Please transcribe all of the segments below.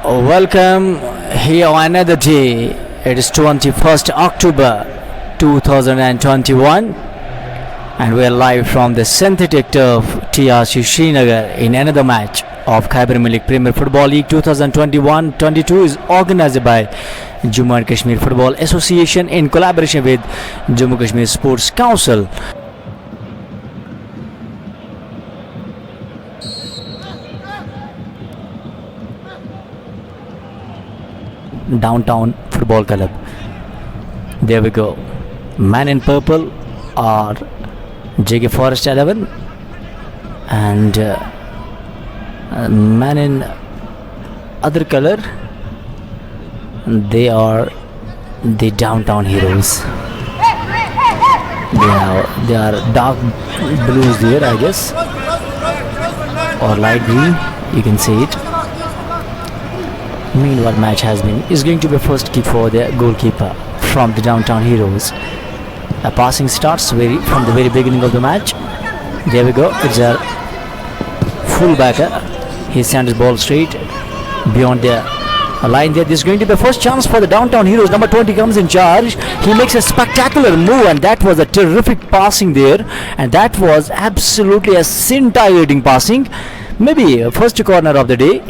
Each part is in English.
Welcome here on another day. It is 21st October 2021 and we are live from the synthetic turf TRC Srinagar in another match of Khyber Milk Premier Football League 2021-22 is organized by Jammu and Kashmir Football Association in collaboration with Jammu Kashmir Sports Council. Downtown Football Club. There we go. Man in purple are JK Forest 11 and man in other color, they are the Downtown Heroes. They are dark blues there, I guess, or light green, you can see it. Meanwhile, match is going to be a first kick for the goalkeeper from the Downtown Heroes. A passing starts from the very beginning of the match. There we go. It's a fullbacker. He sends the ball straight beyond the line there. This is going to be a first chance for the Downtown Heroes. Number 20 comes in charge. He makes a spectacular move, and that was a terrific passing there. And that was absolutely a scintillating passing. Maybe first corner of the day.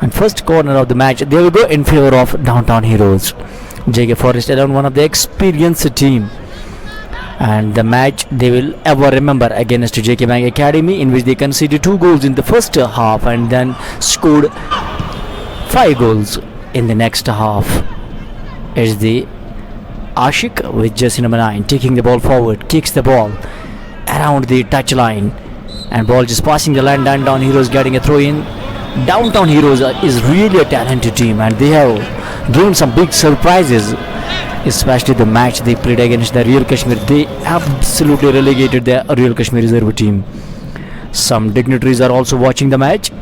And first corner of the match, there we go, in favor of Downtown Heroes. JK Forest 11, one of the experienced team, and the match they will ever remember against JK Bank Academy, in which they conceded 2 goals in the first half and then scored 5 goals in the next half. It's the Ashik with jersey number 9 taking the ball forward, kicks the ball around the touchline, and ball just passing the line. Downtown Heroes getting a throw in. Downtown Heroes is really a talented team, and they have given some big surprises, especially the match they played against the Real Kashmir. They absolutely relegated the Real Kashmir reserve team. Some dignitaries are also watching the match,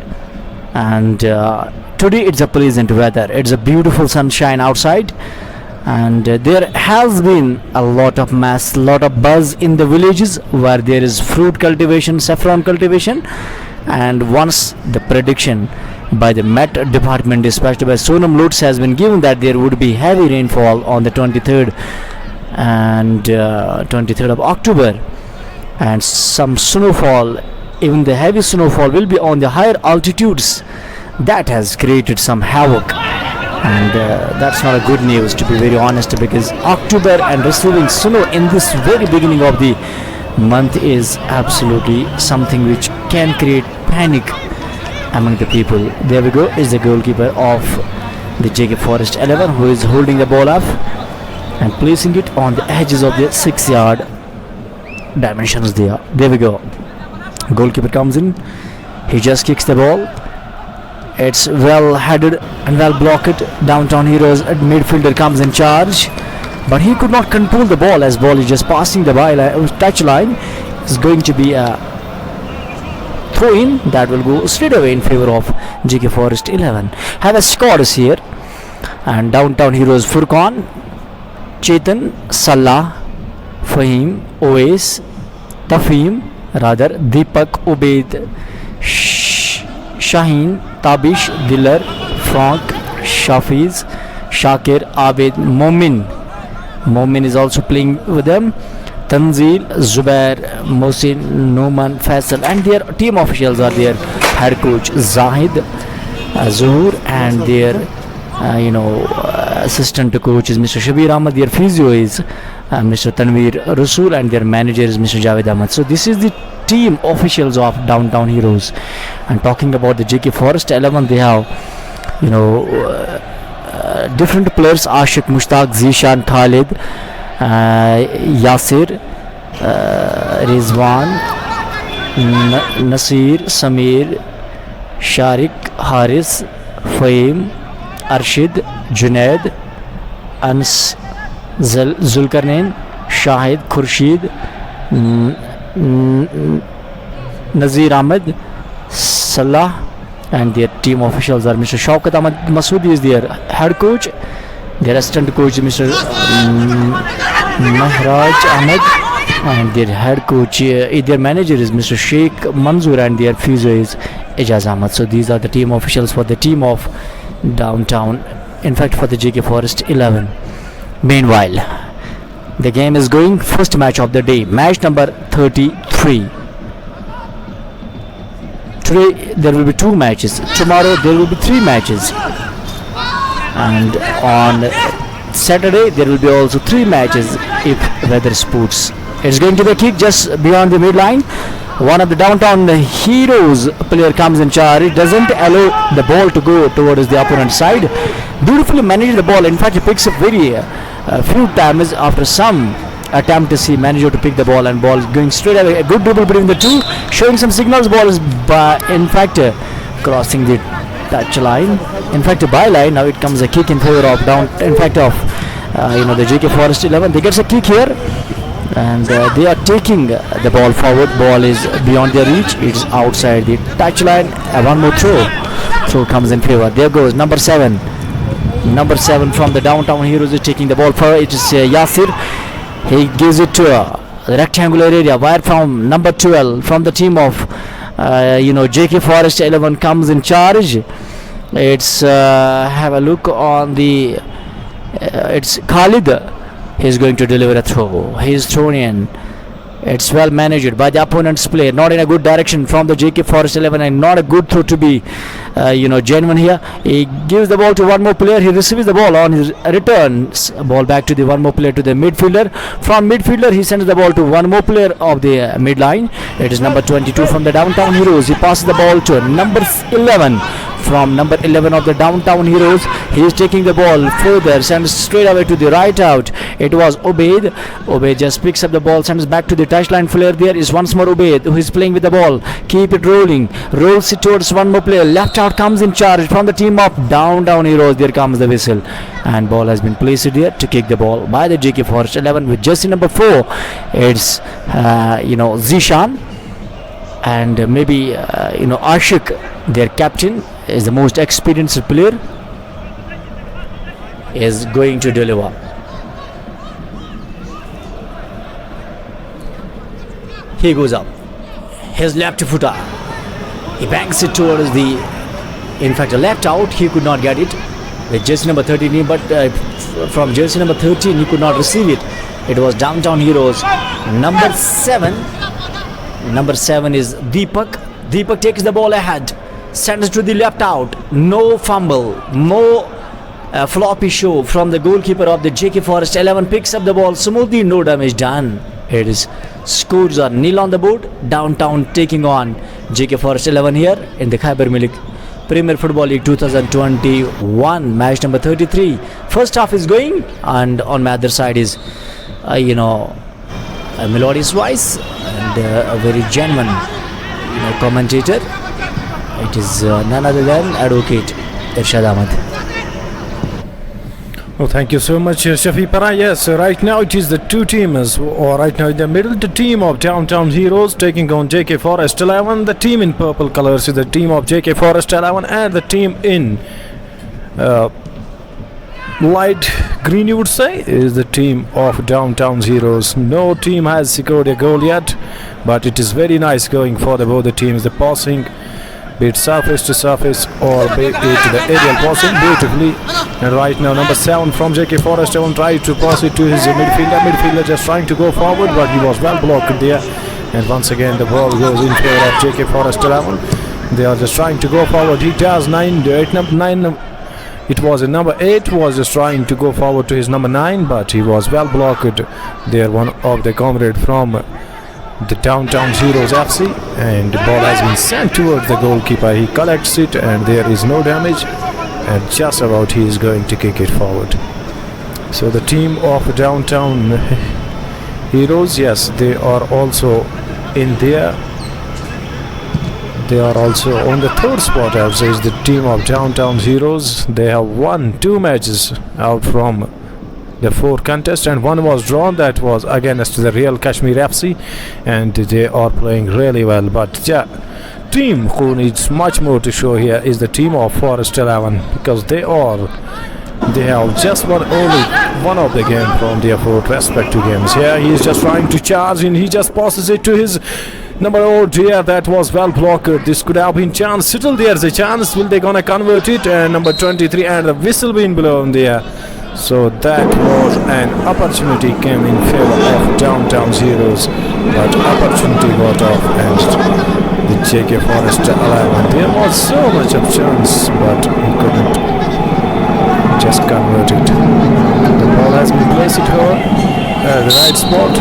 and today it's a pleasant weather. It's a beautiful sunshine outside, and there has been a lot of buzz in the villages where there is fruit cultivation, saffron cultivation. And once the prediction by the Met Department, especially by Sonam Lutz, has been given that there would be heavy rainfall on the 23rd and 23rd of October, and some snowfall, even the heavy snowfall will be on the higher altitudes. That has created some havoc, and that's not a good news, to be very honest, because October and receiving snow in this very beginning of the month is absolutely something which can create panic among the people. There we go, is the goalkeeper of the JK Forest 11 who is holding the ball up and placing it on the edges of the 6-yard dimensions there. There we go. Goalkeeper comes in, he just kicks the ball. It's well headed and well blocked. Downtown Heroes midfielder comes in charge, but he could not control the ball as ball is just passing the touch line. It's going to be a throw in that will go straight away in favor of JK Forest 11. Have a scores here, and Downtown Heroes Furqan, Chetan, Salah, Fahim, Oais, Tafim, Deepak, Ubaid, Shaheen, Tabish, Diller, Frank, Shafiz, Shakir, Abid, Momin is also playing with them. Tanzil, Zubair, Mohsin, Noman, Faisal, and their team officials are their head coach Zahid, Zuhur, and their assistant coach is Mr. Shabir Ahmad. Their physio is Mr. Tanveer Rasool, and their manager is Mr. Javed Ahmad. So this is the team officials of Downtown Heroes. And talking about the JK Forest 11, they have different players: Ashik, Mushtaq, Zishan, Khalid, Yasir, Rizwan, Nasir, Samir, Sharik, Haris, Fahim, Arshid, Junaid, Ans, Zulkarnain, Shahid, Khurshid, Nazir Ahmed, Salah, and their team officials are Mr. Shaukat Ahmad Masoodi is their head coach. Their assistant coach is Mr. Mahraj Ahmed, and their head coach, their manager is Mr. Sheikh Manzoor, and their physio is Ijaz Ahmad. So these are the team officials for the team of Downtown, in fact for the JK Forest 11. Meanwhile, the game is going. First match of the day, match number 33. Today there will be 2 matches. Tomorrow there will be 3 matches. And on Saturday there will be also 3 matches if weather sports. It's going to be a kick just beyond the midline. One of the Downtown Heroes player comes in charge. It doesn't allow the ball to go towards the opponent's side. Beautifully managed the ball. In fact, he picks up very few times after some attempt to see manager to pick the ball, and ball going straight away. A good dribble between the two, showing some signals. Ball is in fact crossing the touch line. In fact, a byline. Now it comes a kick in favor of the JK Forest 11. They get a kick here. And they are taking the ball forward. Ball is beyond their reach. It is outside the touchline. One more throw comes in favor. There goes number 7 from the Downtown Heroes is taking the ball forward. It is Yasir. He gives it to the rectangular area. Wire from number 12 from the team of JK Forest 11 comes in charge. It's have a look on the it's Khalid. He's going to deliver a throw. He's thrown in. It's well managed by the opponent's player. Not in a good direction from the JK Forest 11, and not a good throw to be genuine here. He gives the ball to one more player. He receives the ball on his returns. Ball back to the one more player, to the midfielder. From midfielder he sends the ball to one more player of the midline. It is number 22 from the Downtown Heroes. He passes the ball to number 11 from number 11 of the Downtown Heroes. He is taking the ball further, sends straight away to the right out. It was Obaid. Obaid just picks up the ball, sends back to the touchline flare. There is once more Obaid, who is playing with the ball. Keep it rolling. Rolls it towards one more player. Left out comes in charge from the team of Downtown Heroes. There comes the whistle. And ball has been placed here to kick the ball by the JK Forest 11 with jersey number 4. It's Zishan. And maybe Ashik, their captain, is the most experienced player, is going to deliver. He goes up. His left footer. He banks it towards the, in fact, a left out. He could not get it with jersey number 13, but from jersey number 13 he could not receive it. It was Downtown Heroes. Number 7 is Deepak. Deepak takes the ball ahead, sends to the left out. No fumble, no floppy show from the goalkeeper of the JK Forest 11. Picks up the ball smoothly, no damage done. It is scores are nil on the board. Downtown taking on JK Forest 11 here in the Khyber Milk Premier Football League 2021, match number 33. First half is going, and on my other side is a melodious voice and a very genuine commentator. It is none other than Advocate Irshad Ahmed. Well, thank you so much, Shafi Para. Yes, right now it is the two teams, or right now in the middle, the team of Downtown Heroes taking on JK Forest 11. The team in purple colors is the team of JK Forest 11, and the team in light green, you would say, is the team of Downtown Heroes. No team has secured a goal yet, but it is very nice going for both the teams. The passing, be it surface to surface or be it the aerial passing, beautifully. And right now number 7 from JK Forest 11 tried to pass it to his midfielder just trying to go forward, but he was well blocked there. And once again the ball goes in favor of JK Forest 11. They are just trying to go forward. He does 9, number 9. It was a number 8 was just trying to go forward to his number 9, but he was well blocked there. One of the comrade from the Downtown Heroes FC, and the ball has been sent towards the goalkeeper. He collects it and there is no damage, and just about he is going to kick it forward. So the team of Downtown Heroes, yes, they are also in there. They are also on the 3rd spot, I would say, is the team of Downtown Heroes. They have won 2 matches out from the 4 contests, and 1 was drawn. That was against the Real Kashmir FC, and they are playing really well. But yeah, team who needs much more to show here is the team of Forest 11, because they have just won only one of the game from their 4 respective games. Here he is just trying to charge, and he just passes it to his Number, oh dear, that was well blocked. This could have been chance. Still there's a chance. Will they gonna convert it? And number 23, and the whistle being blown there. So that was an opportunity came in favor of Downtown Heroes, but opportunity got off and the JK Forest 11. There was so much of chance, but he couldn't just convert it. The ball has been placed at the right spot.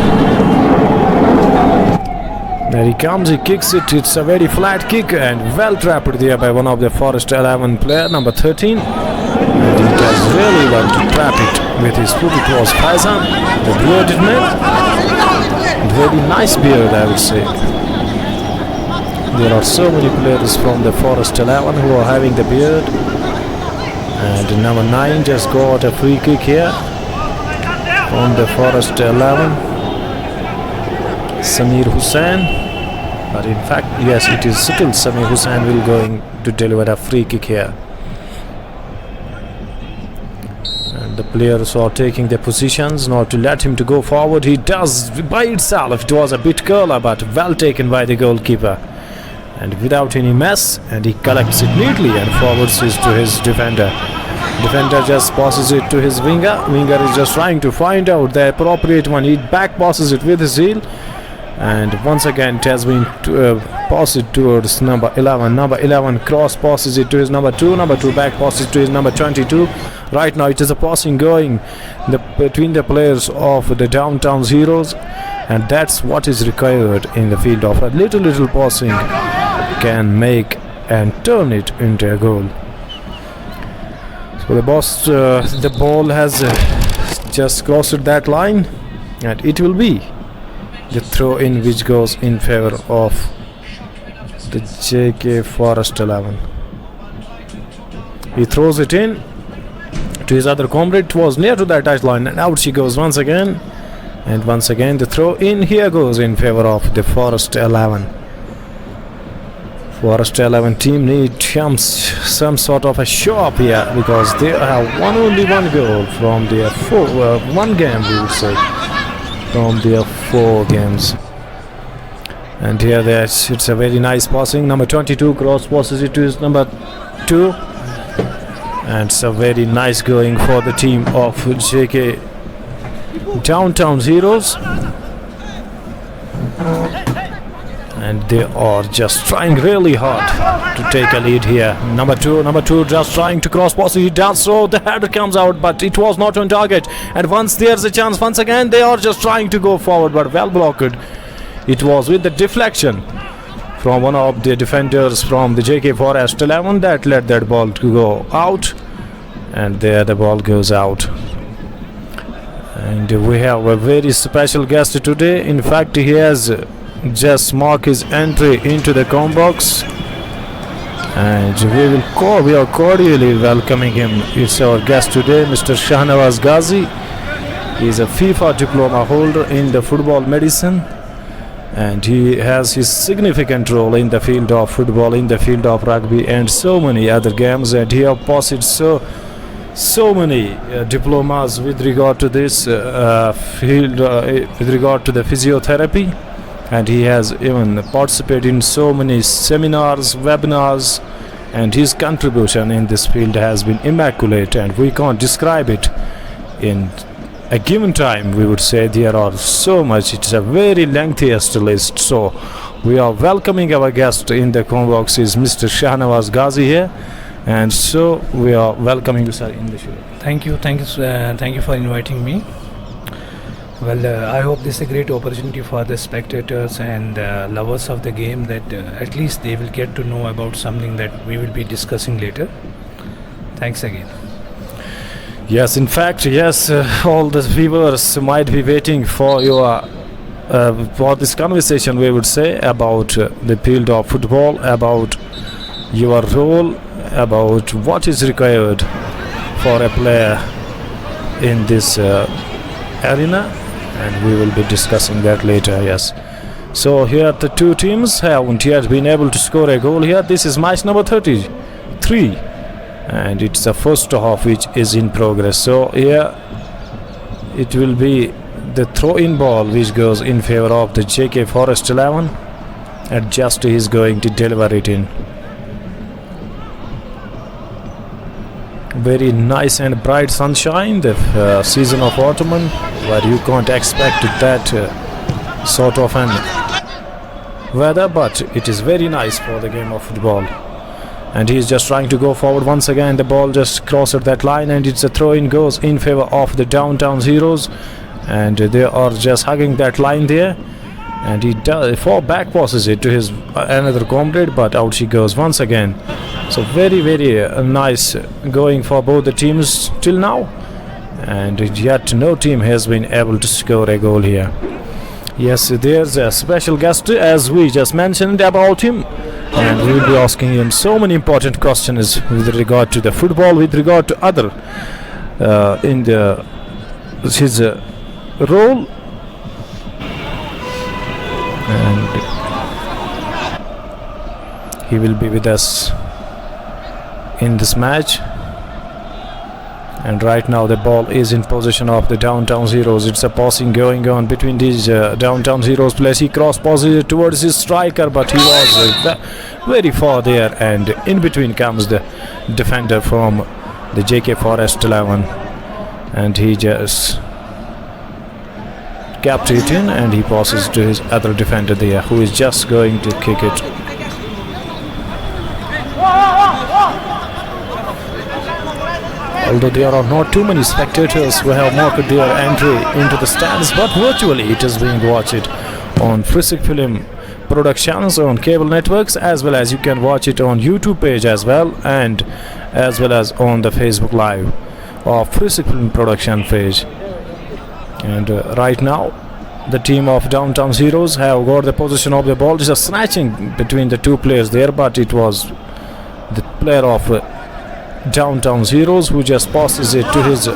There he comes, he kicks it. It's a very flat kick and well trapped there by one of the Forest 11 player, number 13. And he does really well to trap it with his foot. It was Faizan, the bearded man. Very nice beard, I would say. There are so many players from the Forest 11 who are having the beard. And number 9 just got a free kick here from the Forest 11. Samir Hussain. But in fact, yes, it is still Samir Hussain will going to deliver a free kick here. The players are taking their positions not to let him to go forward. He does by itself. It was a bit curler, but well taken by the goalkeeper and without any mess, and he collects it neatly and forwards it to his defender. Defender just passes it to his winger. Winger is just trying to find out the appropriate one. He back passes it with his heel, and once again it has been passed towards number 11. Number 11 cross passes it to his number 2. Number 2 back passes to his number 22. Right now it is a passing going between the players of the Downtown Heroes, and that's what is required in the field of a little passing can make and turn it into a goal. So the ball has just crossed that line, and it will be the throw in which goes in favor of the JK Forest 11. He throws it in to his other comrade. It was near to that touchline, and out she goes once again, and once again the throw in here goes in favor of the Forest 11. Forest 11 team need some sort of a show up here, because they have only one goal from their one game, we would say, from their 4 games. And here it's a very nice passing. Number 22 cross passes it to his number 2, and it's a very nice going for the team of JK Downtown Heroes. And they are just trying really hard to take a lead here. Number two just trying to cross pass. He does so. The header comes out, but it was not on target. And once there's a chance, once again they are just trying to go forward, but well blocked. It was with the deflection from one of the defenders from the JK Forest 11 that led that ball to go out. And there the ball goes out. And we have a very special guest today. In fact, he has just marked his entry into the com box, and we are cordially welcoming him. It's our guest today, Mr. Shahnawaz Ghazi. He is a FIFA diploma holder in the football medicine, and he has his significant role in the field of football, in the field of rugby, and so many other games. And he has possessed so many diplomas with regard to this field, with regard to the physiotherapy, and he has even participated in so many seminars, webinars, and his contribution in this field has been immaculate, and we can't describe it in a given time. We would say there are so much. It's a very lengthiest list. So we are welcoming our guest in the convox is Mr. Shahnawaz Ghazi here, and so we are welcoming you, sir, in the show. Thank you for inviting me. Well, I hope this is a great opportunity for the spectators and lovers of the game, that at least they will get to know about something that we will be discussing later. Thanks again. Yes, in fact, yes, all the viewers might be waiting for your for this conversation, we would say, about the field of football, about your role, about what is required for a player in this arena, and we will be discussing that later. Yes, so here the two teams haven't yet been able to score a goal here. This is match number 33, and it's the first half which is in progress. So here it will be the throw-in ball which goes in favor of the JK Forest 11. and just he is going to deliver it in. Very nice and bright sunshine, the season of autumn, where you can't expect that sort of an weather, but it is very nice for the game of football. And he is just trying to go forward once again. The ball just crossed that line, and it's a throw-in, goes in favor of the Downtown Heroes, and they are just hugging that line there. And he back passes it to his another comrade, but out she goes once again. So very nice going for both the teams till now, and yet no team has been able to score a goal here. Yes, there's a special guest, as we just mentioned about him, and we will be asking him so many important questions with regard to the football, with regard to other in his role. And he will be with us in this match. And right now the ball is in possession of the Downtown Heroes. It's a passing going on between these Downtown Heroes players. He cross passes towards his striker, but he was very far there, and in between comes the defender from the JK Forest 11, and he just kept it in, and he passes to his other defender there, who is just going to kick it. Although there are not too many spectators who have marked their entry into the stands, but virtually it is being watched on Frisick Film Productions on cable networks, as well as you can watch it on YouTube page as well, and as well as on the Facebook Live of Frisick Film Production page. And right now the team of Downtown Heroes have got the possession of the ball. Just snatching between the two players there, but it was the player of Downtown Heroes who just passes it to his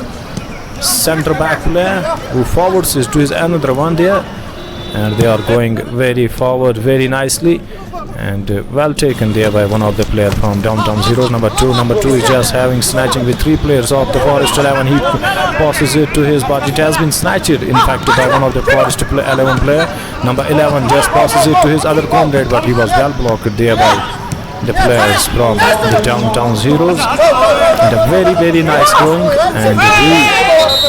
centre back player, who forwards it to his another one there, and they are going very forward very nicely, and well taken there by one of the player from Downtown Heroes, number two is just having snatching with three players of the Forest 11. He passes it to his, but it has been snatched in fact by one of the Forest 11 player. Number 11 just passes it to his other comrade, but he was well blocked there by the players from the Downtown Heroes. And a very nice going,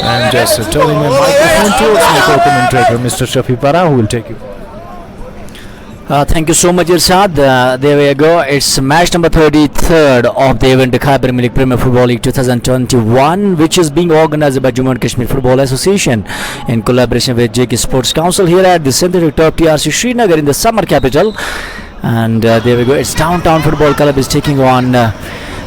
and just turning a microphone towards my co-commentator Mr. Shafi Para, who will take you. Thank you so much, Irshad. There we go. It's match number 33rd of the event, the Khyber Milk Premier Football League 2021, which is being organized by Jammu and Kashmir Football Association in collaboration with JK Sports Council here at the synthetic turf TRC Srinagar in the summer capital. And there we go. It's Downtown Football Club is taking on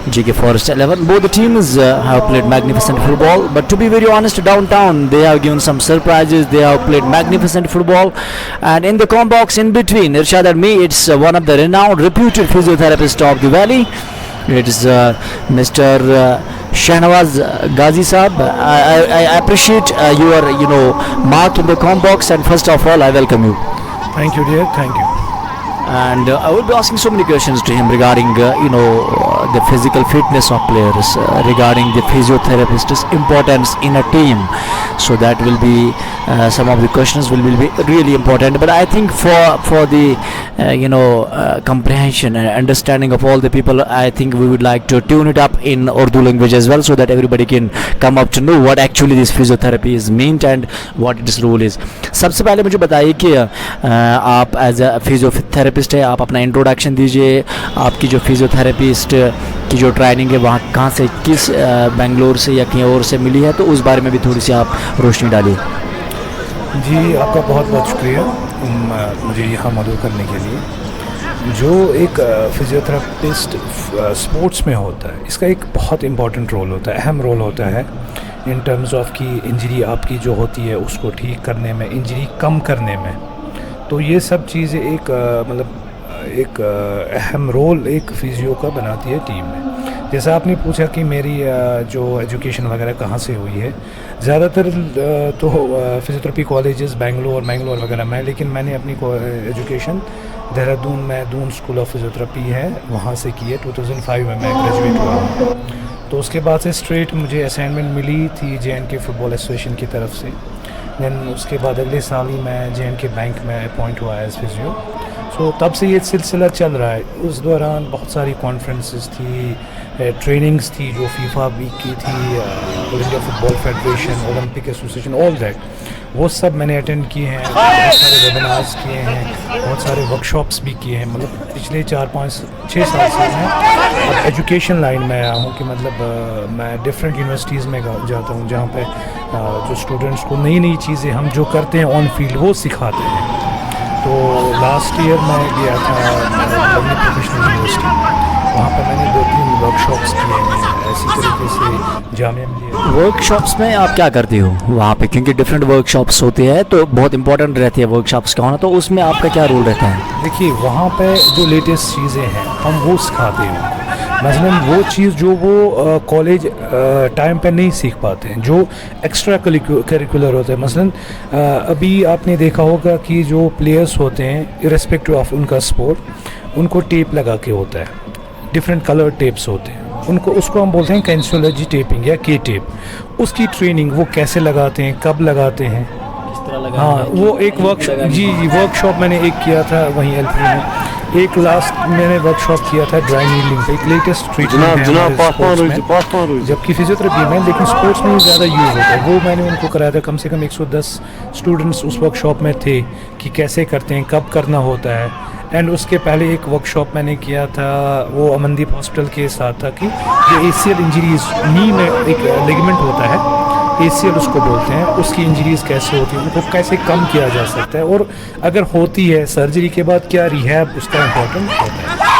JK Forest 11. Both the teams have played magnificent football, but to be very honest, Downtown, they have given some surprises. They have played magnificent football, and in the com box in between, Irshad and me, it's one of the renowned, reputed physiotherapists of the valley. It is Mr. Shahnawaz Ghazi Saab. I appreciate your mark in the com box, and first of all, I welcome you. Thank you, dear. Thank you. And I will be asking so many questions to him regarding the physical fitness of players, regarding the physiotherapist's importance in a team. So that will be some of the questions will be really important. But I think for the comprehension and understanding of all the people, I think we would like to tune it up in Urdu language as well, so that everybody can come up to know what actually this physiotherapy is meant and what its role is. सबसे पहले मुझे बताइए कि आप as a physiotherapist है, आप अपना introduction दीजिए, आपकी जो फिजियोथेरेपिस्ट की जो ट्रेनिंग है वहाँ कहाँ से, किस बेंगलोर से या कहीं और से मिली है, तो उस बारे में भी थोड़ी सी आप रोशनी डालिए. जी, आपका बहुत बहुत शुक्रिया मुझे यहाँ मदद करने के लिए. जो एक फिजियोथेरेपिस्ट स्पोर्ट्स में होता है, इसका एक बहुत इम्पॉर्टेंट रोल होता है, अहम रोल होता है इन टर्म्स ऑफ कि इंजरी आपकी जो होती है उसको ठीक करने में, इंजरी कम करने में. तो ये सब चीज़ें एक अहम रोल एक फिजियो का बनाती है टीम में. जैसा आपने पूछा कि मेरी जो एजुकेशन वगैरह कहाँ से हुई है, ज़्यादातर तो फिजियोथेरेपी कॉलेजेस बेंगलोर वगैरह में, लेकिन मैंने अपनी एजुकेशन देहरादून में दून स्कूल ऑफ फिजियोथेरेपी है वहाँ से की है. 2005 में मैं ग्रेजुएट हुआ हूँ. तो उसके बाद से स्ट्रेट मुझे असाइनमेंट मिली थी JNK फुटबॉल एसोसिएशन की तरफ से. दैन उसके बाद अगले साल ही मैं JNK बैंक में अपॉइंट हुआ एज फिजियो. सो तब से ये सिलसिला चल रहा है। उस दौरान बहुत सारी कॉन्फ्रेंसेस थी, ट्रेनिंग्स थी जो फीफा भी की थी, all India football federation, Olympic association, all that, वो सब मैंने अटेंड किए हैं। बहुत सारे वेबिनार्स किए हैं, बहुत सारे वर्कशॉप्स भी किए हैं। मतलब पिछले 4-5-6 साल से मैं अब एजुकेशन लाइन में आया हूँ कि मतलब मैं डिफरेंट यूनिवर्सिटीज़ में जाता हूँ जहाँ पे जो स्टूडेंट्स को नई नई चीज़ें हम जो करते हैं ऑन फील्ड वो सिखाते हैं। तो लास्ट ईयर मैं गया था लवली प्रोफेशनल यूनिवर्सिटी, वहाँ पर मैंने 2-3 वर्कशॉप्स किए हैं ऐसी तरीके से जामिया मिलिया। वर्कशॉप्स में आप क्या करते हो वहाँ पे, क्योंकि डिफरेंट वर्कशॉप्स होते हैं तो बहुत इंपॉर्टेंट रहती है वर्कशॉप्स का होना, तो उसमें आपका क्या रोल रहता है? देखिए वहाँ पे जो लेटेस्ट चीज़ें हैं हम वो सिखाते हैं। मसलन वो चीज़ जो वो कॉलेज टाइम पे नहीं सीख पाते हैं, जो एक्स्ट्रा करिकुलर होता है। मसलन अभी आपने देखा होगा कि जो प्लेयर्स होते हैं इरेस्पेक्टिव ऑफ उनका स्पोर्ट, उनको टेप लगा के होता है, डिफरेंट कलर टेप्स होते हैं, उसको हम बोलते हैं कैंसोलॉजी टेपिंग या के टेप। उसकी ट्रेनिंग वो कैसे लगाते हैं, कब लगाते हैं, हाँ वो एक वर्कशॉप मैंने एक किया था वहीं एलपी में। एक लास्ट मैंने वर्कशॉप किया था ड्राई नीडलिंग पे, एक लेटेस्ट ट्रीटमेंट है जबकि फिजियोथेरेपी में, लेकिन स्पोर्ट्स में ज़्यादा यूज़ होता है। वो मैंने उनको कराया था, कम से कम 110 स्टूडेंट्स उस वर्कशॉप में थे कि कैसे करते हैं, कब करना होता है। एंड उसके पहले एक वर्कशॉप मैंने किया था, वो अमनदीप हॉस्पिटल के साथ था कि जो ACL इंजरीज, नी में एक लिगामेंट होता है ACL उसको बोलते हैं, उसकी इंजरीज कैसे होती है, उनको कैसे कम किया जा सकता है, और अगर होती है सर्जरी के बाद क्या रिहैब उसका इम्पोर्टेंट होता है।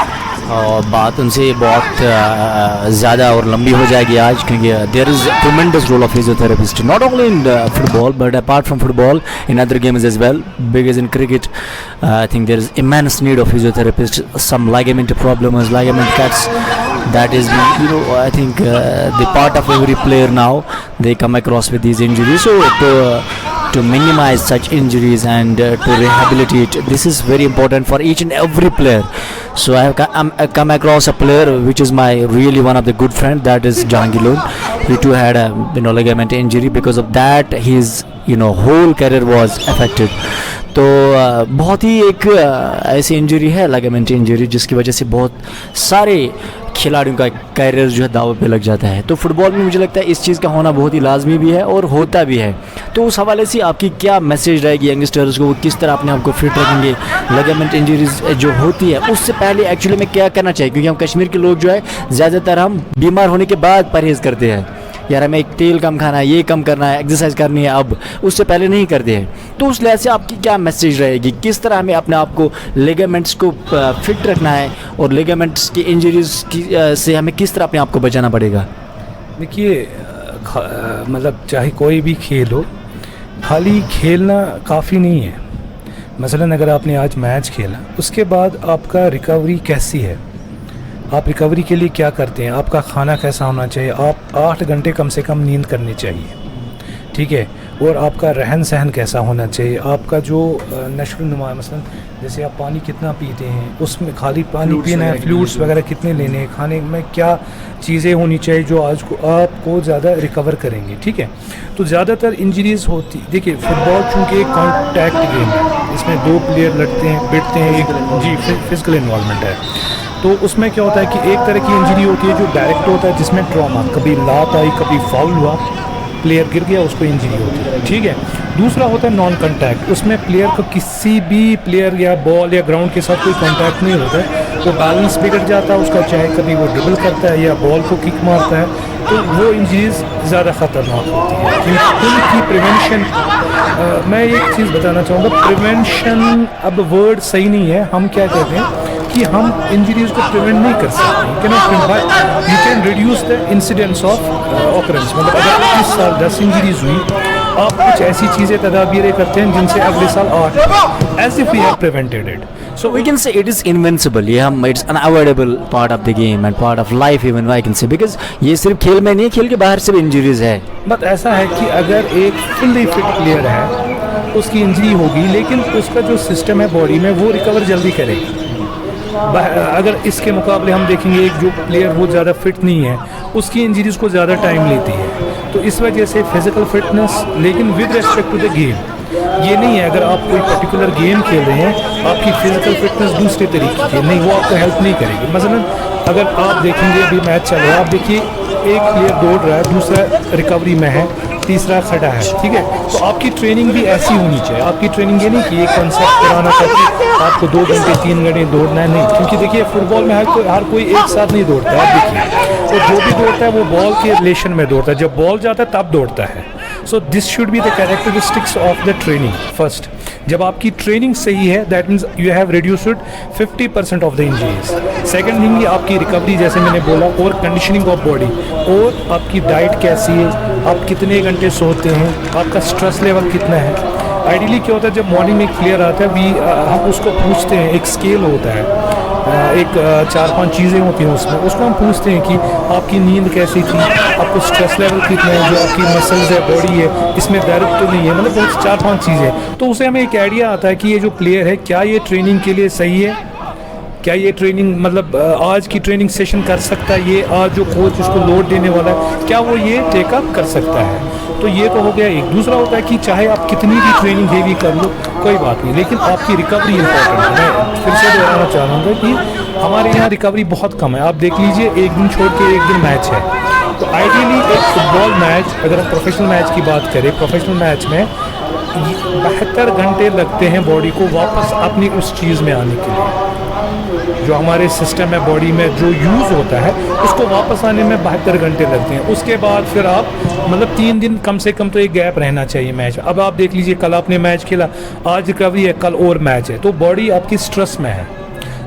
और बात उनसे बहुत ज़्यादा और लंबी हो जाएगी आज, क्योंकि there is tremendous role of physiotherapist not only in football but apart from football in other games as well, because in cricket I think there is immense need of physiotherapist. Some ligament problems, ligament cuts, that is, I think the part of every player now, they come across with these injuries. So to minimize such injuries and to rehabilitate, this is very important for each and every player. So I have come across a player which is my really one of the good friend, that is Jahangir Lone. He too had a ligament injury. Because of that his whole career was affected. तो बहुत ही एक ऐसी injury है ligament injury जिसकी वजह से बहुत सारे खिलाड़ियों का कैरियर जो है दाव पे लग जाता है। तो फुटबॉल में मुझे लगता है इस चीज़ का होना बहुत ही लाजमी भी है और होता भी है। तो उस हवाले से आपकी क्या मैसेज रहेगी यंगस्टर्स को, किस तरह अपने आप को फिट रखेंगे? लिगामेंट इंजरीज जो होती है उससे पहले एक्चुअली में क्या करना चाहिए? क्योंकि हम कश्मीर के लोग जो है ज़्यादातर हम बीमार होने के बाद परहेज़ करते हैं, यार हमें एक तेल कम खाना है, ये कम करना है, एक्सरसाइज करनी है, अब उससे पहले नहीं करते हैं। तो उस लिहाज से आपकी क्या मैसेज रहेगी, किस तरह हमें अपने आप को लिगामेंट्स को फिट रखना है और लिगामेंट्स की इंजरीज से हमें किस तरह अपने आप को बचाना पड़ेगा? देखिए मतलब चाहे कोई भी खेल हो, खाली खेलना काफ़ी नहीं है। मसलन अगर आपने आज मैच खेला, उसके बाद आपका रिकवरी कैसी है, आप रिकवरी के लिए क्या करते हैं, आपका खाना कैसा होना चाहिए, आप 8 घंटे कम से कम नींद करनी चाहिए, ठीक है, और आपका रहन सहन कैसा होना चाहिए, आपका जो नशो नुमा, मसलन जैसे आप पानी कितना पीते हैं, उसमें खाली पानी पीना है, फ्लूइड्स वगैरह कितने लेने हैं, खाने में क्या चीज़ें होनी चाहिए जो आज को आपको ज़्यादा रिकवर करेंगे, ठीक है। तो ज़्यादातर इंजरीज़ होती, देखिए फुटबॉल चूँकि एक कॉन्टैक्ट गेम है, इसमें 2 प्लेयर लड़ते हैं, पिटते हैं, एक फिजिकल इन्वॉल्वमेंट है। तो उसमें क्या होता है कि एक तरह की इंजरी होती है जो डायरेक्ट होता है, जिसमें ट्रॉमा, कभी लात आई, कभी फाउल हुआ, प्लेयर गिर गया, उसको इंजरी होती है, ठीक है। दूसरा होता है नॉन कांटेक्ट, उसमें प्लेयर को किसी भी प्लेयर या बॉल या ग्राउंड के साथ कोई कांटेक्ट नहीं होता है, वो बैलेंस बिगड़ जाता है उसका, चाहे कभी वो ड्रिबल करता है या बॉल को किक मारता है, तो वो इंजरीज ज़्यादा ख़तरनाक होती है। क्योंकि उनकी प्रिवेंशन, मैं एक चीज़ बताना चाहूँगा, प्रिवेंशन अब वर्ड सही नहीं है, हम क्या कहते हैं कि हम इंजरीज को प्रिवेंट नहीं कर सकते, you can reduce the incidence of occurrence. मतलब अगर इस साल 10 इंजरीज हुई, आप कुछ ऐसी चीज़ें तदाबीरें करते हैं जिनसे अगले साल 8, as if we have prevented it. So we can say it is invincible, it's unavoidable part of the game and part of life even, I can say, because ये सिर्फ खेल में नहीं, खेल के बाहर से भी इंजरीज है। बट ऐसा है कि अगर एक फुल्ली फिट प्लेयर है, उसकी इंजरी होगी, लेकिन उसका जो सिस्टम है बॉडी में वो रिकवर जल्दी करेगा। अगर इसके मुकाबले हम देखेंगे एक जो प्लेयर वो ज़्यादा फिट नहीं है, उसकी इंजरीज़ को ज़्यादा टाइम लेती है। तो इस वजह से फिज़िकल फिटनेस, लेकिन with respect to the game, ये नहीं है अगर आप कोई पर्टिकुलर गेम खेल रहे हैं आपकी फिजिकल फिटनेस दूसरे तरीके की नहीं, वो आपको हेल्प नहीं करेगी। मसलन अगर आप देखेंगे अभी मैच चल रहा है, आप देखिए एक प्लेयर दौड़ रहा है, दूसरा रिकवरी में है, तीसरा खड़ा है, ठीक है। तो आपकी ट्रेनिंग भी ऐसी होनी चाहिए। आपकी ट्रेनिंग ये नहीं कि एक कॉन्सेप्ट कराना था कि आपको 2 घंटे 3 घंटे दौड़ना है, नहीं। क्योंकि देखिए फुटबॉल में हर कोई एक साथ नहीं दौड़ता है। आप देखिए तो जो भी दौड़ता है वो बॉल के रिलेशन में दौड़ता है, जब बॉल जाता है तब दौड़ता है। So this should be the characteristics of the training. First, जब आपकी ट्रेनिंग सही है that means you have reduced 50% of the injuries. Second thing आपकी रिकवरी, जैसे मैंने बोला, और कंडीशनिंग ऑफ बॉडी, और आपकी डाइट कैसी है, आप कितने घंटे सोते हैं, आपका स्ट्रेस लेवल कितना है। आइडियली क्या होता है जब मॉर्निंग में एक प्लेयर आता है हम उसको पूछते हैं, एक स्केल होता है, एक 4-5 चीज़ें होती हैं उसको हम पूछते हैं कि आपकी नींद कैसी थी, आपको स्ट्रेस लेवल कितना है, जो आपकी मसल्स है, बॉडी है, इसमें दर्द तो नहीं है, मतलब बहुत 4-5 चीज़ें। तो उसे हमें एक आइडिया आता है कि ये जो प्लेयर है क्या ये ट्रेनिंग के लिए सही है, क्या ये ट्रेनिंग मतलब आज की ट्रेनिंग सेशन कर सकता है, ये आज जो कोच उसको लोड देने वाला है क्या वो ये टेकअप कर सकता है। तो ये तो हो गया एक। दूसरा होता है कि चाहे आप कितनी भी ट्रेनिंग हेवी कर लो कोई बात नहीं, लेकिन आपकी रिकवरी इंपॉर्टेंट है। मैं फिर से दोहराना चाहूँगा कि हमारे यहाँ रिकवरी बहुत कम है। आप देख लीजिए एक दिन छोड़ के एक दिन मैच है। तो आइडियली एक फुटबॉल मैच, अगर हम प्रोफेशनल मैच की बात करें, प्रोफेशनल मैच में 72 घंटे लगते हैं बॉडी को वापस अपनी उस चीज़ में आने के लिए। जो हमारे सिस्टम है बॉडी में जो यूज़ होता है उसको वापस आने में 72 घंटे लगते हैं। उसके बाद फिर आप मतलब 3 दिन कम से कम तो एक गैप रहना चाहिए मैच। अब आप देख लीजिए कल आपने मैच खेला, आज रिकवरी है, कल और मैच है, तो बॉडी आपकी स्ट्रेस में है।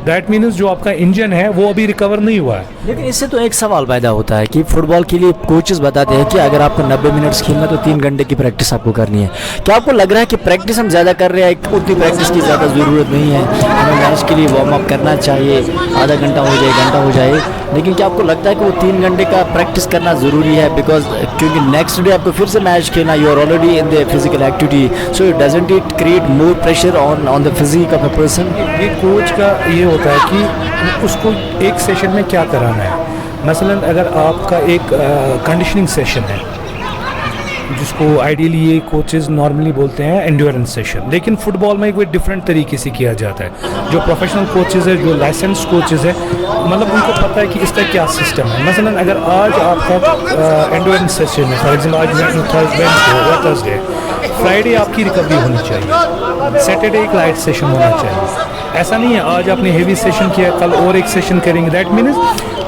दैट मीन्स जो आपका इंजन है वो अभी रिकवर नहीं हुआ है। लेकिन इससे तो एक सवाल पैदा होता है कि फुटबॉल के लिए कोचेस बताते हैं कि अगर आपको 90 मिनट्स खेलना तो 3 घंटे की प्रैक्टिस आपको करनी है। क्या आपको लग रहा है कि प्रैक्टिस हम ज़्यादा कर रहे हैं, उतनी प्रैक्टिस की ज़्यादा ज़रूरत नहीं है, हमें मैच के लिए वार्म अप करना चाहिए, आधा घंटा हो जाए, घंटा हो जाए, लेकिन क्या आपको लगता है कि वो 3 घंटे का प्रैक्टिस करना ज़रूरी है? बिकॉज क्योंकि नेक्स्ट डे आपको फिर से मैच खेलना, you are already in the physical activity, so doesn't it create more pressure on the physique of a person? ये कोच का ये होता है कि उसको एक सेशन में क्या कराना है। मसलन अगर आपका एक कंडीशनिंग सेशन है जिसको आइडियली ये कोचेस नॉर्मली बोलते हैं एंड्योरेंस सेशन, लेकिन फुटबॉल में एक डिफरेंट तरीके से किया जाता है। जो प्रोफेशनल कोचेस है, जो लाइसेंस कोचेस है, मतलब उनको पता है कि इसका क्या सिस्टम है। मसलन अगर आज आपका एंड्योरेंस सेशन है, फॉर एग्जाम्पल आज थर्सडे, फ्राइडे आपकी रिकवरी होनी चाहिए, सैटरडे एक लाइट सेशन होना चाहिए। ऐसा नहीं है आज आपने हेवी सेशन किया कल और एक सेशन करेंगे। दैट मीन्स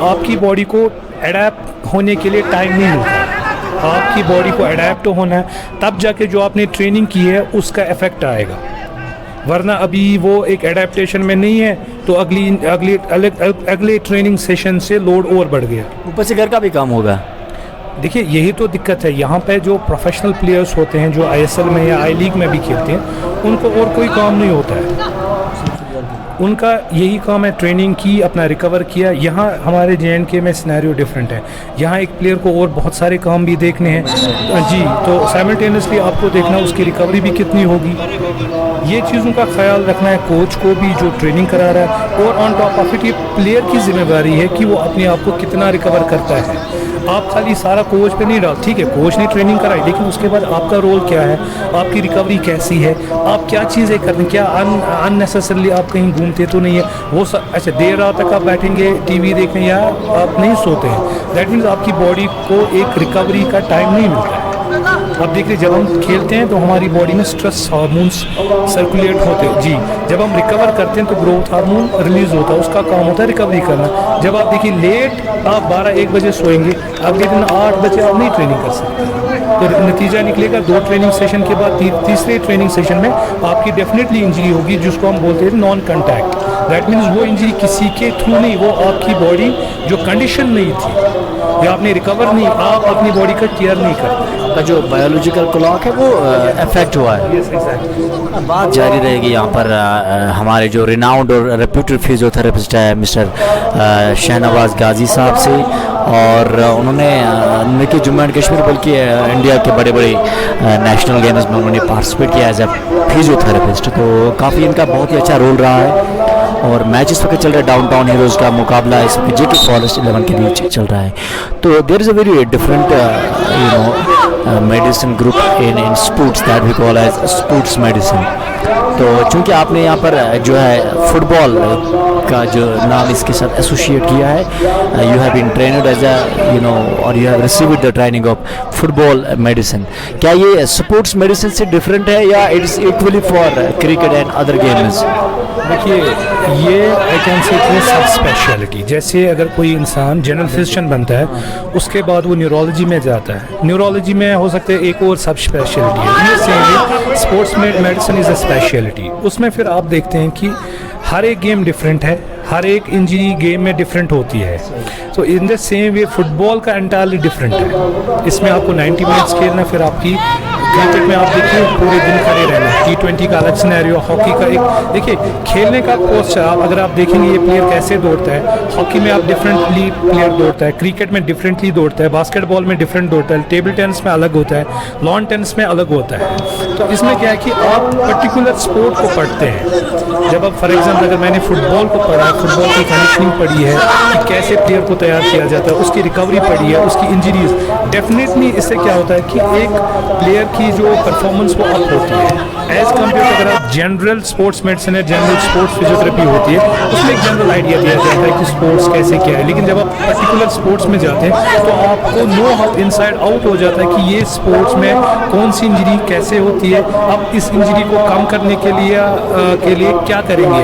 आपकी बॉडी को अडेप्ट होने के लिए टाइम नहीं मिलता। आपकी बॉडी को अडेप्ट होना है तब जाके जो आपने ट्रेनिंग की है उसका इफेक्ट आएगा, वरना अभी वो एक एडेप्टेशन में नहीं है तो अगले ट्रेनिंग सेशन से लोड और बढ़ गया, ऊपर से घर का भी काम होगा। देखिए यही तो दिक्कत है। यहाँ पे जो प्रोफेशनल प्लेयर्स होते हैं जो ISL में या आई लीग में भी खेलते हैं उनको और कोई काम नहीं होता है, उनका यही काम है ट्रेनिंग की, अपना रिकवर किया। यहाँ हमारे JNK में सिनेरियो डिफरेंट है। यहाँ एक प्लेयर को और बहुत सारे काम भी देखने हैं जी, तो साइमल्टेनियसली आपको देखना उसकी रिकवरी भी कितनी होगी। ये चीज़ों का ख्याल रखना है कोच को भी जो ट्रेनिंग करा रहा है, और ऑन टॉप ऑफ इट ये प्लेयर की जिम्मेदारी है कि वो अपने आप को कितना रिकवर करता है। आप खाली सारा कोच पे नहीं डाल, ठीक है कोच ने ट्रेनिंग कराई, लेकिन उसके बाद आपका रोल क्या है, आपकी रिकवरी कैसी है, आप क्या चीज़ें कर रहे हैं, क्या अननेसेसरली आप कहीं घूमते तो नहीं है वो अच्छा देर रात तक आप बैठेंगे टीवी देखने या आप नहीं सोते हैं, दैट मीन्स आपकी बॉडी को एक रिकवरी का टाइम नहीं मिलता है। अब देखिए जब हम खेलते हैं तो हमारी बॉडी में स्ट्रेस हार्मोन्स सर्कुलेट होते हैं जी, जब हम रिकवर करते हैं तो ग्रोथ हार्मोन रिलीज होता है, उसका काम होता है रिकवरी करना। जब आप देखिए लेट आप 12-1 बजे सोएंगे, अगले दिन 8 बजे आप नहीं ट्रेनिंग कर सकते, तो नतीजा निकलेगा 2 ट्रेनिंग सेशन के बाद तीसरे ट्रेनिंग सेशन में आपकी डेफिनेटली इंजरी होगी जिसको हम बोलते हैं नॉन कॉन्टैक्ट। दैट मीन्स वो इंजरी किसी के थ्रू नहीं, वो आपकी बॉडी जो कंडीशन नहीं थी या आपने रिकवर नहीं, आप अपनी बॉडी का केयर नहीं करते, का जो बायोलॉजिकल क्लॉक है वो इफेक्ट हुआ है। Yes exactly. बात जारी रहेगी यहाँ पर हमारे जो रिनाउंड और रेप्यूटेड फिजियोथेरेपिस्ट है मिस्टर शहनवाज गाजी साहब से, और उन्होंने न कि जम्मू एंड कश्मीर बल्कि इंडिया के बड़े बड़े नेशनल गेम्स में उन्होंने पार्टिसिपेट किया एज ए फिजियोथेरेपिस्ट, तो काफ़ी इनका बहुत ही अच्छा रोल रहा है। और मैच इस वक्त चल रहा है डाउनटाउन हीरोज़ का मुकाबला इस वक्त जेके फॉरेस्ट 11 के बीच चल रहा है। तो there is a very different medicine group in sports that we call as sports medicine. तो चूँकि आपने यहाँ पर जो है फुटबॉल का जो नाम इसके साथ एसोसिएट किया है, you have been trained as a और you have received the training of football medicine. क्या ये स्पोर्ट्स मेडिसिन से डिफरेंट है या it is equally for cricket and other games? देखिए, ये आई कैन से सब स्पेशलिटी, जैसे अगर कोई इंसान जनरल फिजिशियन बनता है उसके बाद वो न्यूरोलॉजी में जाता है, न्यूरोलॉजी में हो सकता है एक और सब स्पेशलिटी है, ये same sports medicine is a speciality. उसमें फिर आप देखते हैं कि हर एक गेम डिफरेंट है, हर एक इंजरी गेम में डिफरेंट होती है। So in the same way football का एंटायरली डिफरेंट है, इसमें आपको 90 मिनट्स खेलना, फिर आपकी क्रिकेट में आप देखिए पूरे दिन खड़े रहना, T20 का अलग सिनेरियो, हॉकी का एक देखिए खेलने का पोस्चर आप अगर आप देखेंगे ये प्लेयर कैसे दौड़ता है, हॉकी में आप डिफरेंटली प्लेयर दौड़ता है, क्रिकेट में डिफरेंटली दौड़ता है, बास्केटबॉल में डिफरेंट दौड़ता है, टेबल टेनिस में अलग होता है, लॉन टेनिस में अलग होता है। तो इसमें क्या है कि आप पर्टिकुलर स्पोर्ट को पढ़ते हैं। जब आप फॉर एग्जाम्पल अगर मैंने फुटबॉल को पढ़ा, फुटबॉल की कंडीशनिंग पढ़ी है कि कैसे प्लेयर को तैयार किया जाता है, उसकी रिकवरी पढ़ी है, उसकी इंजरीज, डेफिनेटली इससे क्या होता है कि एक प्लेयर की जो परफॉर्मेंस वो अप होती है एज कम्पेयर अगर आप जनरल स्पोर्ट्स मेडिसिन है, जनरल स्पोर्ट्स फिजियोथेरेपी होती है, उसमें एक जनरल आइडिया दिया जाता है कि स्पोर्ट्स कैसे क्या है। लेकिन जब आप पर्टिकुलर स्पोर्ट्स में जाते हैं तो आपको नो हाउ इनसाइड आउट हो जाता है कि ये स्पोर्ट्स में कौन सी इंजरी कैसे होती है, आप इस इंजरी को कम करने के लिए क्या करेंगे।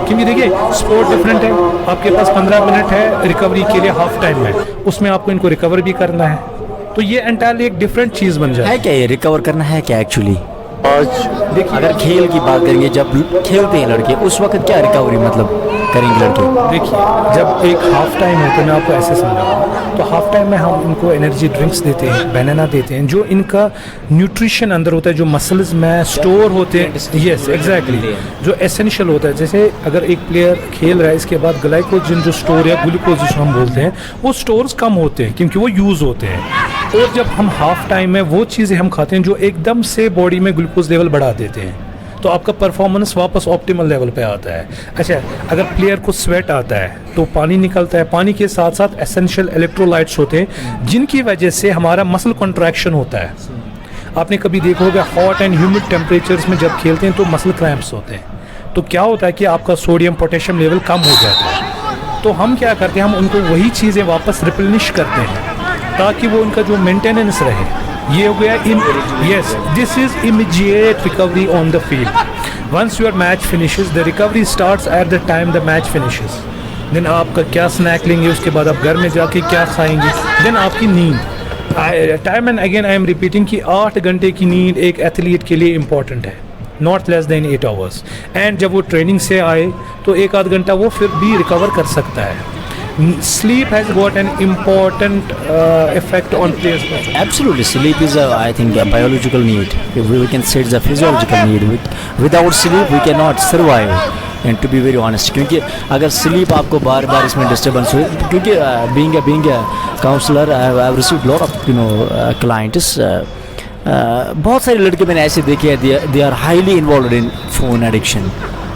क्योंकि देखिए स्पोर्ट डिफरेंट है, आपके पास 15 मिनट है रिकवरी के लिए हाफ टाइम में, उसमें आपको इनको रिकवर भी करना है, तो ये एंटायरली एक डिफरेंट चीज़ बन जाए। है क्या ये रिकवर करना है क्या एक्चुअली? आज देखिए अगर खेल की बात करेंगे, जब खेलते हैं लड़के उस वक्त क्या रिकवरी मतलब करेंगे लड़के? देखिए जब एक हाफ टाइम होता है, मैं आपको ऐसे समझाऊंगा, तो हाफ टाइम में हम इनको एनर्जी ड्रिंक्स देते हैं, बनाना देते हैं, जो इनका न्यूट्रिशन अंदर होता है, जो मसल्स में स्टोर होते हैं, यस एग्जैक्टली, जो एसेंशियल होता है। जैसे अगर एक प्लेयर खेल रहा है, इसके बाद ग्लाइकोजन जो स्टोर या ग्लूकोज जिसको हम बोलते हैं, वो स्टोर्स कम होते हैं क्योंकि वो यूज़ होते हैं। और जब हम हाफ टाइम में वो चीज़ें हम खाते हैं जो एकदम से बॉडी में ग्लूकोज लेवल बढ़ा देते हैं, तो आपका परफॉर्मेंस वापस ऑप्टिमल लेवल पे आता है। अच्छा, अगर प्लेयर को स्वेट आता है तो पानी निकलता है, पानी के साथ साथ एसेंशियल इलेक्ट्रोलाइट्स होते हैं जिनकी वजह से हमारा मसल कॉन्ट्रैक्शन होता है। आपने कभी देखा होगा हॉट एंड ह्यूमिड टेम्परेचर्स में जब खेलते हैं तो मसल क्रैम्प्स होते हैं, तो क्या होता है कि आपका सोडियम पोटेशियम लेवल कम हो जाता है। तो हम क्या करते हैं, हम उनको वही चीज़ें वापस रिप्लेनिश करते हैं ताकि वो उनका जो मेंटेनेंस रहे। ये हो गया yes, this is immediate recovery on the field. Once your match finishes, the recovery starts at the time the match finishes. Then आपका क्या स्नैक लेंगे, उसके बाद आप घर में जाके क्या खाएंगे, देन आपकी नींद। Time and again I am repeating कि 8 घंटे की नींद एक एथलीट के लिए इंपॉर्टेंट है, not less than 8 hours. And जब वो ट्रेनिंग से आए तो 1 आध घंटा वो फिर भी रिकवर कर सकता है। Sleep has got an important effect on players' performance. Absolutely, sleep is I think a biological need. We can say it's a physiological need. Without sleep, we cannot survive. And to be very honest, क्योंकि अगर sleep आपको बार बार इसमें disturbance हुए, क्योंकि being a counselor, I have received lot of clients. बहुत सारे लड़के मैंने ऐसे देखे हैं, they are highly involved in phone addiction.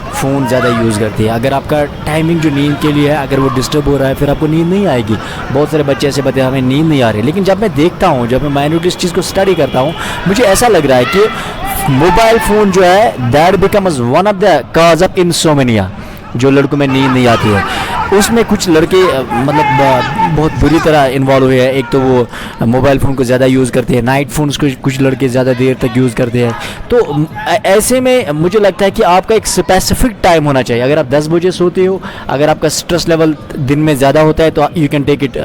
Phone ज़्यादा यूज़ करती है। अगर आपका टाइमिंग जो नींद के लिए है अगर वो डिस्टर्ब हो रहा है, फिर आपको नींद नहीं आएगी। बहुत सारे बच्चे ऐसे बताते हैं हमें नींद नहीं आ रही, लेकिन जब मैं देखता हूँ, जब मैं माइन्यूट इस चीज़ को स्टडी करता हूँ, मुझे ऐसा लग रहा है कि मोबाइल फ़ोन जो है that becomes one of the cause of insomnia. जो लड़कों में नींद नहीं आती है, उसमें कुछ लड़के मतलब बहुत बुरी तरह इन्वॉल्व हुए हैं। एक तो वो मोबाइल फ़ोन को ज़्यादा यूज़ करते हैं, नाइट फ़ोन्स को कुछ लड़के ज़्यादा देर तक यूज़ करते हैं। तो ऐसे में मुझे लगता है कि आपका एक स्पेसिफिक टाइम होना चाहिए। अगर आप 10 बजे सोते हो, अगर आपका स्ट्रेस लेवल दिन में ज़्यादा होता है तो you can take it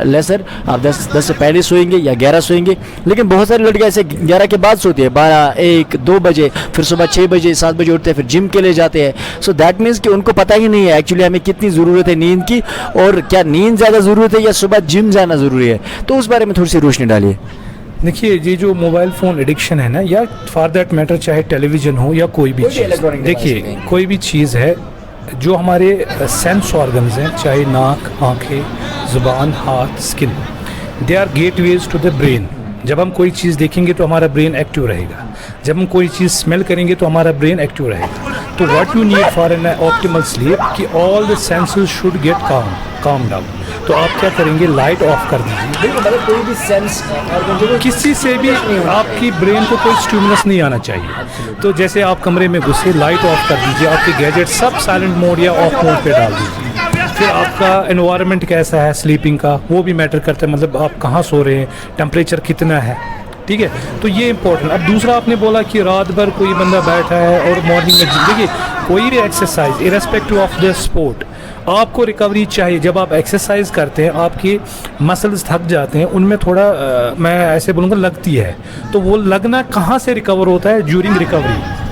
lesser, आप 10 से पहले सोएंगे या 11 सोएंगे। लेकिन बहुत सारे लड़के ऐसे 11 के बाद सोते हैं, 12, 1, 2 बजे, फिर सुबह 6 बजे 7 बजे उठते हैं, फिर जिम के लिए जाते हैं। सो दैट मीन्स कि उनको पता ही नहीं है एक्चुअली हमें कितनी ज़रूरत है नींद की, और क्या नींद ज़्यादा ज़रूरत है या सुबह जिम जाना ज़रूरी है। तो उस बारे में थोड़ी सी रोशनी डालिए। देखिए, ये जो मोबाइल फ़ोन एडिक्शन है ना, या फॉर दैट मैटर चाहे टेलीविज़न हो या कोई भी चीज़, देखिए कोई भी चीज़ है जो हमारे सेंस ऑर्गन्स हैं, चाहे नाक, आँखें, ज़ुबान, हाथ, skin, they are gateways to the brain. जब हम कोई चीज़ देखेंगे तो हमारा ब्रेन एक्टिव रहेगा, जब हम कोई चीज़ स्मेल करेंगे तो हमारा ब्रेन एक्टिव रहेगा, तो what you need for an optimal sleep कि all the senses should get calm down. तो आप क्या करेंगे, लाइट ऑफ कर दीजिए। मतलब कोई भी सेंस किसी से भी आपकी ब्रेन को कोई स्टिमुलस नहीं आना चाहिए। तो जैसे आप कमरे में घुसे, लाइट ऑफ कर दीजिए, आपके गैजेट सब साइलेंट मोड या ऑफ मोड पे डाल दीजिए। फिर आपका एनवायरनमेंट कैसा है स्लीपिंग का, वो भी मैटर करता है, मतलब आप कहाँ सो रहे हैं, टेम्परेचर कितना है, ठीक है। तो ये इंपॉर्टेंट। अब दूसरा आपने बोला कि रात भर कोई बंदा बैठा है और मॉर्निंग में, देखिए कोई भी exercise irrespective of the sport, आपको रिकवरी चाहिए। जब आप एक्सरसाइज करते हैं आपके मसल्स थक जाते हैं, उनमें थोड़ा मैं ऐसे बोलूँगा लगती है, तो वो लगना कहाँ से रिकवर होता है, ड्यूरिंग रिकवरी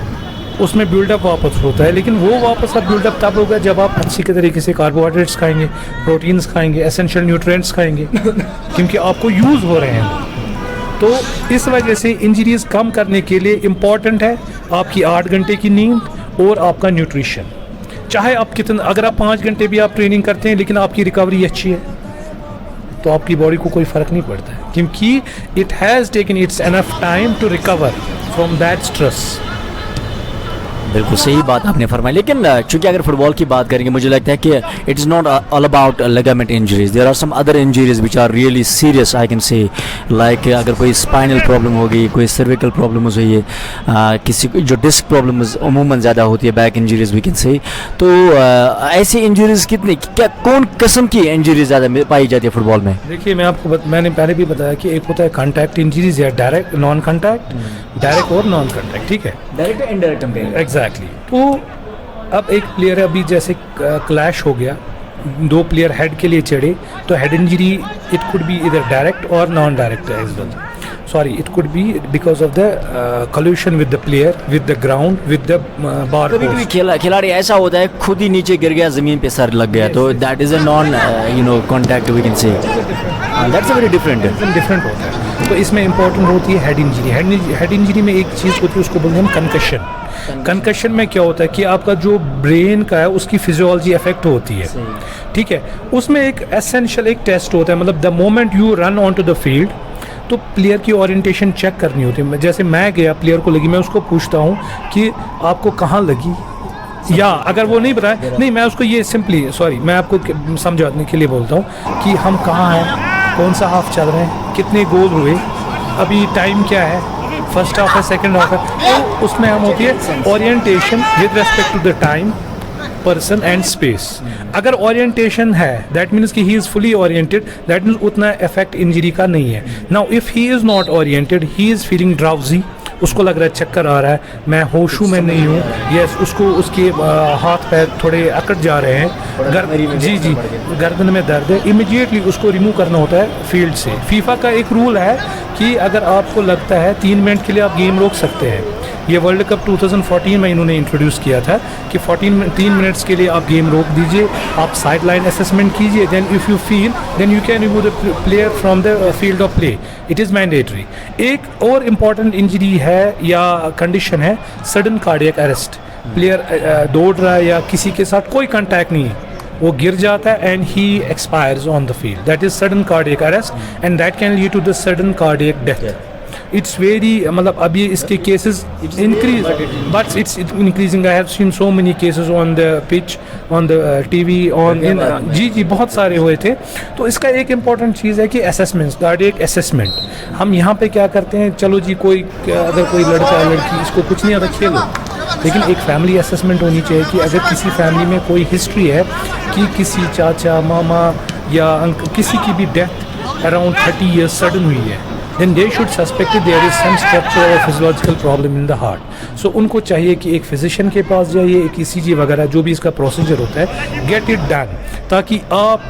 उसमें बिल्डअप वापस होता है। लेकिन वो वापस अब बिल्डअप तब होगा जब आप अच्छी के तरीके से कार्बोहाइड्रेट्स खाएंगे, प्रोटीन्स खाएंगे, एसेंशियल न्यूट्रिएंट्स खाएंगे क्योंकि आपको यूज़ हो रहे हैं। तो इस वजह से इंजरीज कम करने के लिए इम्पॉर्टेंट है आपकी 8 घंटे की नींद और आपका न्यूट्रिशन। चाहे आप कितना, अगर आप 5 घंटे भी आप ट्रेनिंग करते हैं लेकिन आपकी रिकवरी अच्छी है तो आपकी बॉडी को कोई फ़र्क नहीं पड़ता है, क्योंकि it has taken its enough time to recover from that stress. बिल्कुल सही बात आपने फरमाई। लेकिन चूंकि अगर फुटबॉल की बात करेंगे, मुझे लगता है कि it is not all about ligament injuries, there are some other injuries which are really serious, I can say, like अगर कोई स्पाइनल प्रॉब्लम हो गई, कोई सर्विकल प्रॉब्लम हो गई है, किसी को जो डिस्क प्रॉब्लम अमूमन ज़्यादा होती है, बैक इंजरीज वी कैन से। तो ऐसी इंजरीज कितनी, क्या कौन किस्म की इंजरीज ज़्यादा पाई जाती है फुटबॉल में? देखिए मैं आपको मैंने पहले भी बताया कि एक होता है कॉन्टैक्ट इंजरीज या डायरेक्ट नॉन कॉन्टैक्ट, डायरेक्ट और नॉन कॉन्टैक्ट, ठीक है, डायरेक्ट एंड इनडायरेक्ट एग्जैक्टली। तो अब एक प्लेयर अभी जैसे क्लैश हो गया, 2 प्लेयर हेड के लिए चढ़े, तो head injury it could be इधर डायरेक्ट और non direct as well, sorry it could be because of the collision with the player, with the ground, with the bar. कभी खिलाड़ी ऐसा होता है खुद ही नीचे गिर गया, ज़मीन पे सर लग गया, तो that is a non contact we can say, that's a very different होता है। तो इसमें इंपॉर्टेंट होती है हेड इंजरी। हेड इंजरी में एक चीज़ होती है उसको बोलते हैं हम कंकशन। कंकशन में क्या होता है कि आपका जो ब्रेन का है उसकी फिजियोलॉजी अफेक्ट होती है, ठीक है। उसमें एक एसेंशियल एक टेस्ट होता है, मतलब the moment you run on to the field, तो प्लेयर की ओरिएंटेशन चेक करनी होती है। जैसे मैं गया, प्लेयर को लगी, मैं उसको पूछता हूँ कि आपको कहाँ लगी, या अगर वो नहीं बताया, नहीं मैं उसको ये सिंपली, सॉरी मैं आपको समझाने के लिए बोलता हूँ कि हम कहाँ हैं, कौन सा हाफ चल रहे हैं, कितने गोल हुए, अभी टाइम क्या है, फर्स्ट हाफ है, सेकंड हाफ है। तो उसमें हम होती है orientation with respect to the time, person and space. अगर ओरिएंटेशन है दैट मीन्स कि he is fully oriented, that means उतना इफेक्ट इंजरी का नहीं है। Now if he is not oriented, he is feeling drowsy, उसको लग रहा है चक्कर आ रहा है, मैं होशू में नहीं हूँ, यस उसको उसके हाथ पैर थोड़े अकड़ जा रहे हैं, जी गर्दन में दर्द है, इमीडिएटली उसको रिमूव करना होता है फील्ड से। फीफा का एक रूल है कि अगर आपको लगता है 3 मिनट के लिए आप गेम रोक सकते हैं। ये वर्ल्ड कप 2014 में इन्होंने इंट्रोड्यूस किया था कि 3 मिनट्स के लिए आप गेम रोक दीजिए, आप साइड लाइन असेसमेंट कीजिए, then if you feel then you can remove the player from the field of play, it is mandatory. एक और इम्पॉर्टेंट इंजरी है या कंडीशन है सडन कार्डियक अरेस्ट। प्लेयर दौड़ रहा है या किसी के साथ कोई कांटेक्ट नहीं है, वो गिर जाता है and he expires on the field, that is sudden cardiac arrest and that can lead to the sudden cardiac death. It's very मतलब अभी इसके cases increase, but it's increasing. I have seen so many cases on the pitch, on the TV, on in, जी बहुत सारे हुए थे। तो इसका एक इम्पॉर्टेंट चीज़ है कि असेसमेंट, कार्डियक असेसमेंट। हम यहाँ पे क्या करते हैं, चलो जी कोई अगर कोई लड़का है लड़की इसको कुछ नहीं आता खेलो, लेकिन एक फैमिली असेसमेंट होनी चाहिए कि अगर किसी फैमिली में कोई हिस्ट्री है कि किसी चाचा मामा या किसी की भी डेथ अराउंड 30 ईयर्स सडन हुई है, then they should suspect that there is some structural or physiological problem in the heart. So उनको चाहिए कि एक फिजिशियन के पास जाइए, एक ECG वगैरह जो भी इसका प्रोसीजर होता है, गेट इट डन, ताकि आप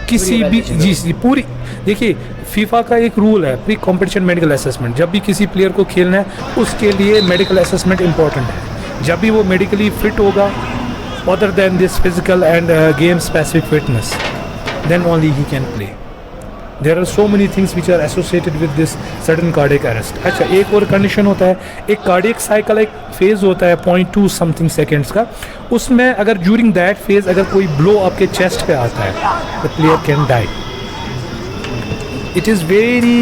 किसी भी जी पूरी, देखिए फीफा का एक रूल है प्री कॉम्पिटिशन मेडिकल असेसमेंट। जब भी किसी प्लेयर को खेलना है उसके लिए मेडिकल असेसमेंट इंपॉर्टेंट है। जब भी वो मेडिकली फिट होगा other than this physical and game specific fitness, then only he can play. There are so many things which are associated with this sudden cardiac arrest. अच्छा एक और condition होता है, एक कार्डियक साइकिल एक phase होता है 0.2 समथिंग सेकेंड्स का, उसमें अगर ड्यूरिंग दैट फेज़ अगर कोई ब्लो आपके चेस्ट पे आता है the player can die. It is very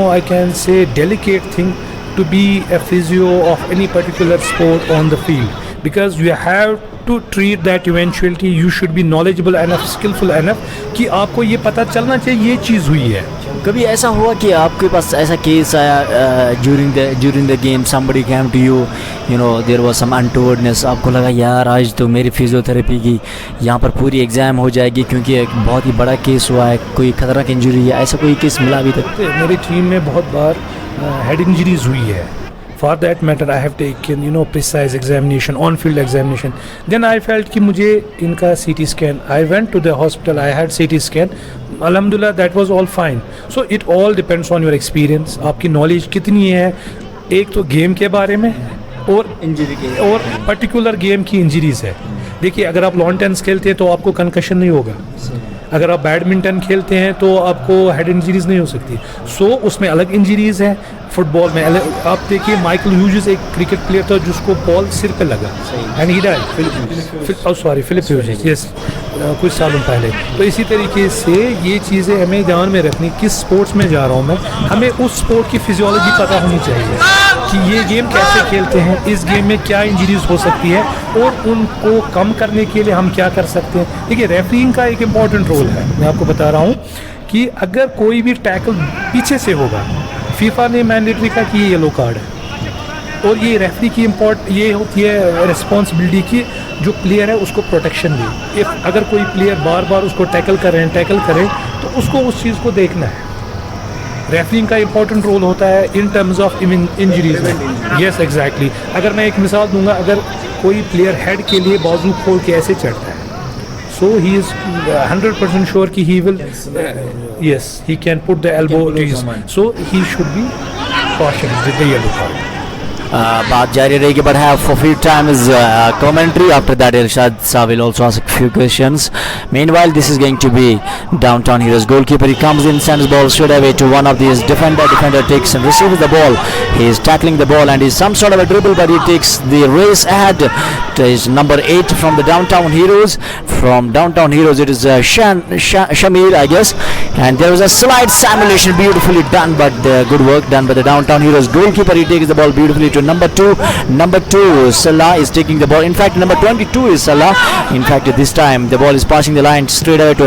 I can say delicate thing to be a physio of any particular sport on the field, because you have to treat that eventuality. You should be knowledgeable enough, skillful enough कि आपको ये पता चलना चाहिए ये चीज़ हुई है. कभी ऐसा हुआ कि आपके पास ऐसा केस आया during the game, somebody came to you, you know there was some untowardness, आपको लगा यार आज तो मेरी फिजियोथेरेपी की यहाँ पर पूरी एग्ज़ाम हो जाएगी क्योंकि एक बहुत ही बड़ा केस हुआ है, कोई खतरनाक इंजरी है, ऐसा कोई केस मिला अभी तक? मेरी टीम में बहुत बार हेड इंजरीज हुई है. For that matter, I have taken, precise examination, on-field examination. Then I felt कि मुझे इनका CT scan. I went to the hospital. I had CT scan. Alhamdulillah, that was all fine. So it all depends on your experience. आपकी knowledge कितनी है, एक तो game के बारे में और इंजरी के और पर्टिकुलर गेम की इंजरीज है. देखिए, अगर आप लॉन टेनिस खेलते हैं तो आपको कंकशन नहीं होगा. अगर आप बैडमिंटन खेलते हैं तो आपको हेड इंजरीज नहीं हो सकती. सो उसमें अलग इंजरीज हैं. फुटबॉल में अलग. आप देखिए माइकल ह्यूजेस एक क्रिकेट प्लेयर था जिसको बॉल सिर पे लगा and he died. Sorry, Philip Hughes, yes, कुछ सालों पहले. तो इसी तरीके से ये चीज़ें हमें ध्यान में रखनी. किस स्पोर्ट्स में जा रहा हूँ मैं, हमें उस स्पोर्ट की फिजियोलॉजी पता होनी चाहिए कि ये गेम कैसे खेलते हैं, इस गेम में क्या इंजरीज हो सकती है और उनको कम करने के लिए हम क्या कर सकते हैं. देखिए, रेफरिंग का एक इम्पॉर्टेंट रोल है. मैं आपको बता रहा हूँ कि अगर कोई भी टैकल पीछे से होगा, फीफा ने मैंडेटरी का कि ये येलो कार्ड है और ये रेफरी की ये होती है रिस्पॉन्सिबिलिटी की जो प्लेयर है उसको प्रोटेक्शन दे. अगर कोई प्लेयर बार बार उसको टैकल करें तो उसको उस चीज़ को देखना है. रेफरिंग का इंपॉर्टेंट रोल होता है इन टर्म्स ऑफ इंजरीज में. Yes, exactly. अगर मैं एक मिसाल दूंगा, अगर कोई प्लेयर हेड के लिए बाजू खोल के ऐसे चढ़ता है, so he is 100% sure कि he will yes, he can put the elbow to his, so he should be cautioned with the yellow card. बात जारी रहेगी, but have for few time is commentary. After that, Irshad Shah will also ask a few questions. Meanwhile, this is going to be Downtown Heroes goalkeeper. He comes in, sends ball straight away to one of these defender. Defender takes and receives the ball. He is tackling the ball and is some sort of a dribble, but he takes the race ahead to his number 8 from the Downtown Heroes. From Downtown Heroes, it is Shamir, I guess. And there was a slide simulation, beautifully done, but good work done by the Downtown Heroes goalkeeper. He takes the ball beautifully to number 2. Salah is taking the ball. In fact, number 22 is Salah. In fact, this time the ball is passing the line straight away to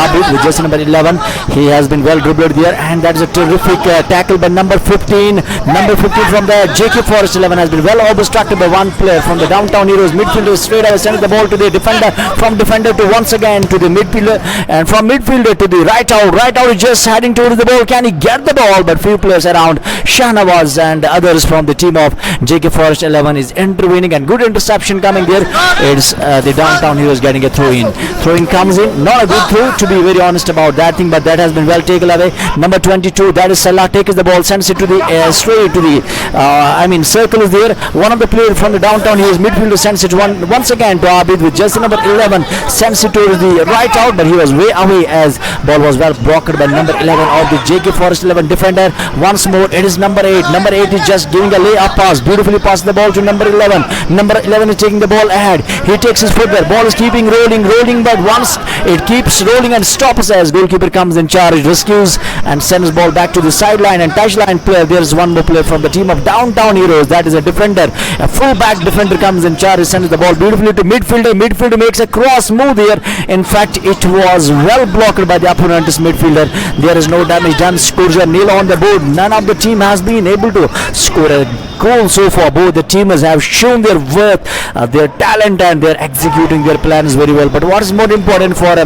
Abid with just number 11. He has been well dribbled there, and that is a terrific tackle by number 15. Number 15 from the JK Forest 11 has been well obstructed by one player from the Downtown Heroes midfielder. Straight away sending the ball to the defender. From defender to once again to the midfielder, and from midfielder to the right out. Right out is just heading towards the ball. Can he get the ball? But few players around. Shahnawaz and others from the team of JK Forest 11 is intervening, and good interception coming there. It's the Downtown Heroes getting a throw in. Throw in comes in. Not a good throw, to be very honest about that thing, but that has been well taken away. Number 22, that is Salah, takes the ball, sends it to the straight to the circle is there. One of the players from the Downtown Heroes midfielder sends it once again to Abid with just number 11, sends it to the right out, but he was way away as ball was well blocked by number 11 of the JK Forest 11 defender. Once more, it is number 8. Number 8 is just giving a lay-up pass, beautifully passed the ball to number 11. Number 11 is taking the ball ahead. He takes his foot there. Ball is keeping rolling, but once it keeps rolling and stops as goalkeeper comes in charge, rescues and sends ball back to the sideline and touchline player. There is one more player from the team of Downtown Heroes. That is a defender. A full-back defender comes in charge. He sends the ball beautifully to midfielder. Midfielder makes a cross move there. In fact, it was well blocked by the opponent's midfielder. There is no damage done. Scores are nil on the board. None of the team has been able to score a goal so far. Both the teamers have shown their worth, their talent, and they're executing their plans very well. But what is more important for a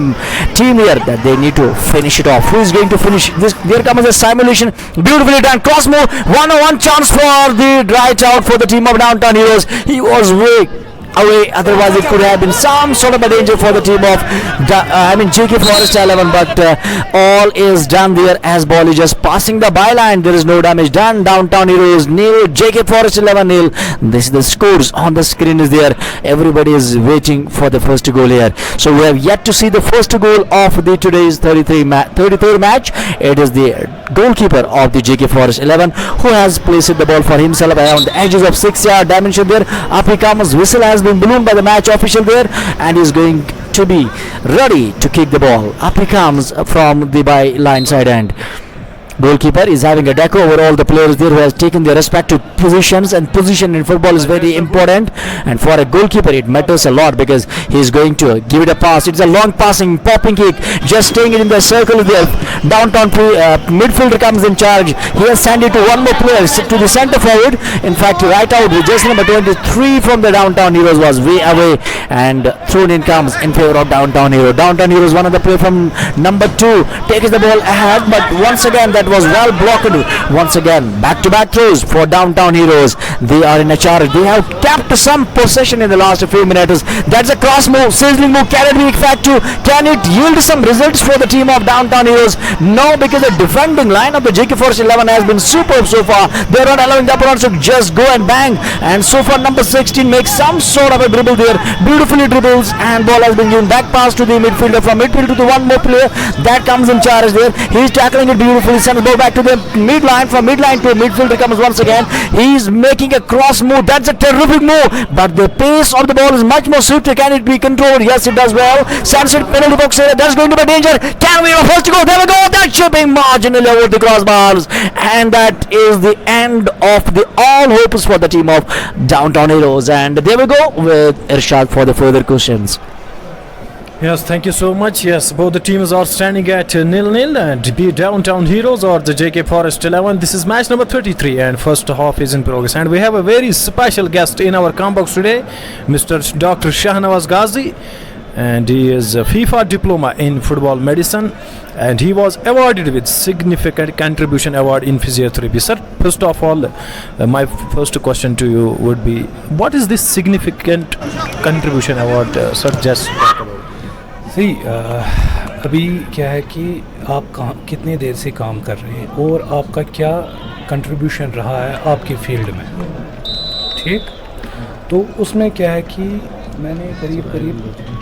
team here, that they need to finish it off. Who is going to finish this? There comes a simulation, beautifully done, cross move, 1-on-1 chance for the right out for the team of Downtown Heroes. He was way away, otherwise it could have been some sort of a danger for the team of JK Forest 11, but all is done there as ball is just passing the byline. There is no damage done. Downtown Heroes nil, JK Forest 11 nil. This is the scores on the screen is there. Everybody is waiting for the first goal here, so we have yet to see the first goal of the today's 33rd match. It is the goalkeeper of the JK Forest 11 who has placed the ball for himself around the edges of 6-yard dimension there. Up he comes, whistle has been blown by the match official there, and is going to be ready to kick the ball. Up he comes from the byline side end. Goalkeeper is having a deco over all the players there who has taken their respective positions, and position in football is very important, and for a goalkeeper it matters a lot because he is going to give it a pass. It's a long passing popping kick, just staying in the circle there. Downtown midfielder comes in charge. He has sent it to one more player to the centre forward, in fact right out with just number 23 from the Downtown Heroes was way away, and thrown in comes in favour of Downtown Heroes. Downtown Heroes, one of the player from number 2 takes the ball ahead, but once again that was well blocked. Once again back to back throws for Downtown Heroes. They are in a charge. They have kept some possession in the last few minutes. That's a cross move, sizzling move. Can it be effective? Can it yield some results for the team of Downtown Heroes? No, because the defending line of the JK Forest 11 has been superb so far. They are not allowing the opponents to just go and bang, and so far number 16 makes some sort of a dribble there, beautifully dribbles, and ball has been given back pass to the midfielder. From midfield to the one more player that comes in charge there. He is tackling it beautifully, sends the ball back to the midline. From midline to midfielder comes once again. He is making a cross move. That's a terrific move, but the pace of the ball is much more swifter. Can it be controlled? Yes, it does well. Sunset penalty box area. That's going to be danger. Can we first to go? There we go. That shipping marginally over the crossbars, and that is the end of the all hopes for the team of Downtown Heroes. And there we go with Irshad for the further questions. Yes, thank you so much. Yes, both the teams are standing at 0-0, and be Downtown Heroes or the JK Forest 11. This is match number 33, and first half is in progress. And we have a very special guest in our combox today, Mr. Dr. Shahnawaz Ghazi, and he is a FIFA diploma in football medicine, and he was awarded with significant contribution award in physiotherapy. Sir, first of all, my first question to you would be, what is this significant contribution award, sir? Just talk about. सी अभी क्या है कि आप कितने देर से काम कर रहे हैं और आपका क्या कंट्रीब्यूशन रहा है आपके फील्ड में, ठीक? तो उसमें क्या है कि मैंने करीब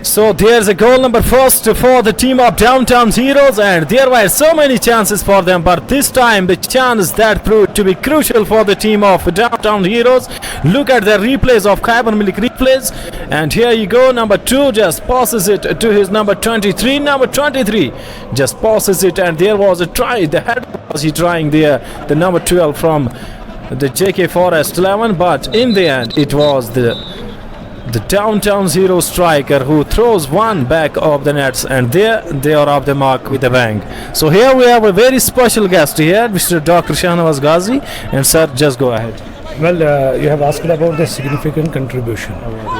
So there's a goal number first for the team of Downtown Heroes, and there were so many chances for them, but this time the chance that proved to be crucial for the team of Downtown Heroes. Look at the replays of Khyber Milik replays, and here you go, number 2 just passes it to his number 23. Number 23 just passes it, and there was a try. The head was he trying there, the number 12 from the JK Forest 11, but in the end it was the Downtown Hero striker who throws one back of the nets, and there they are off the mark with a bang. So here we have a very special guest here, Mr. Dr. Shahnawaz Ghazi, and sir, just go ahead. Well, you have asked about the significant contribution.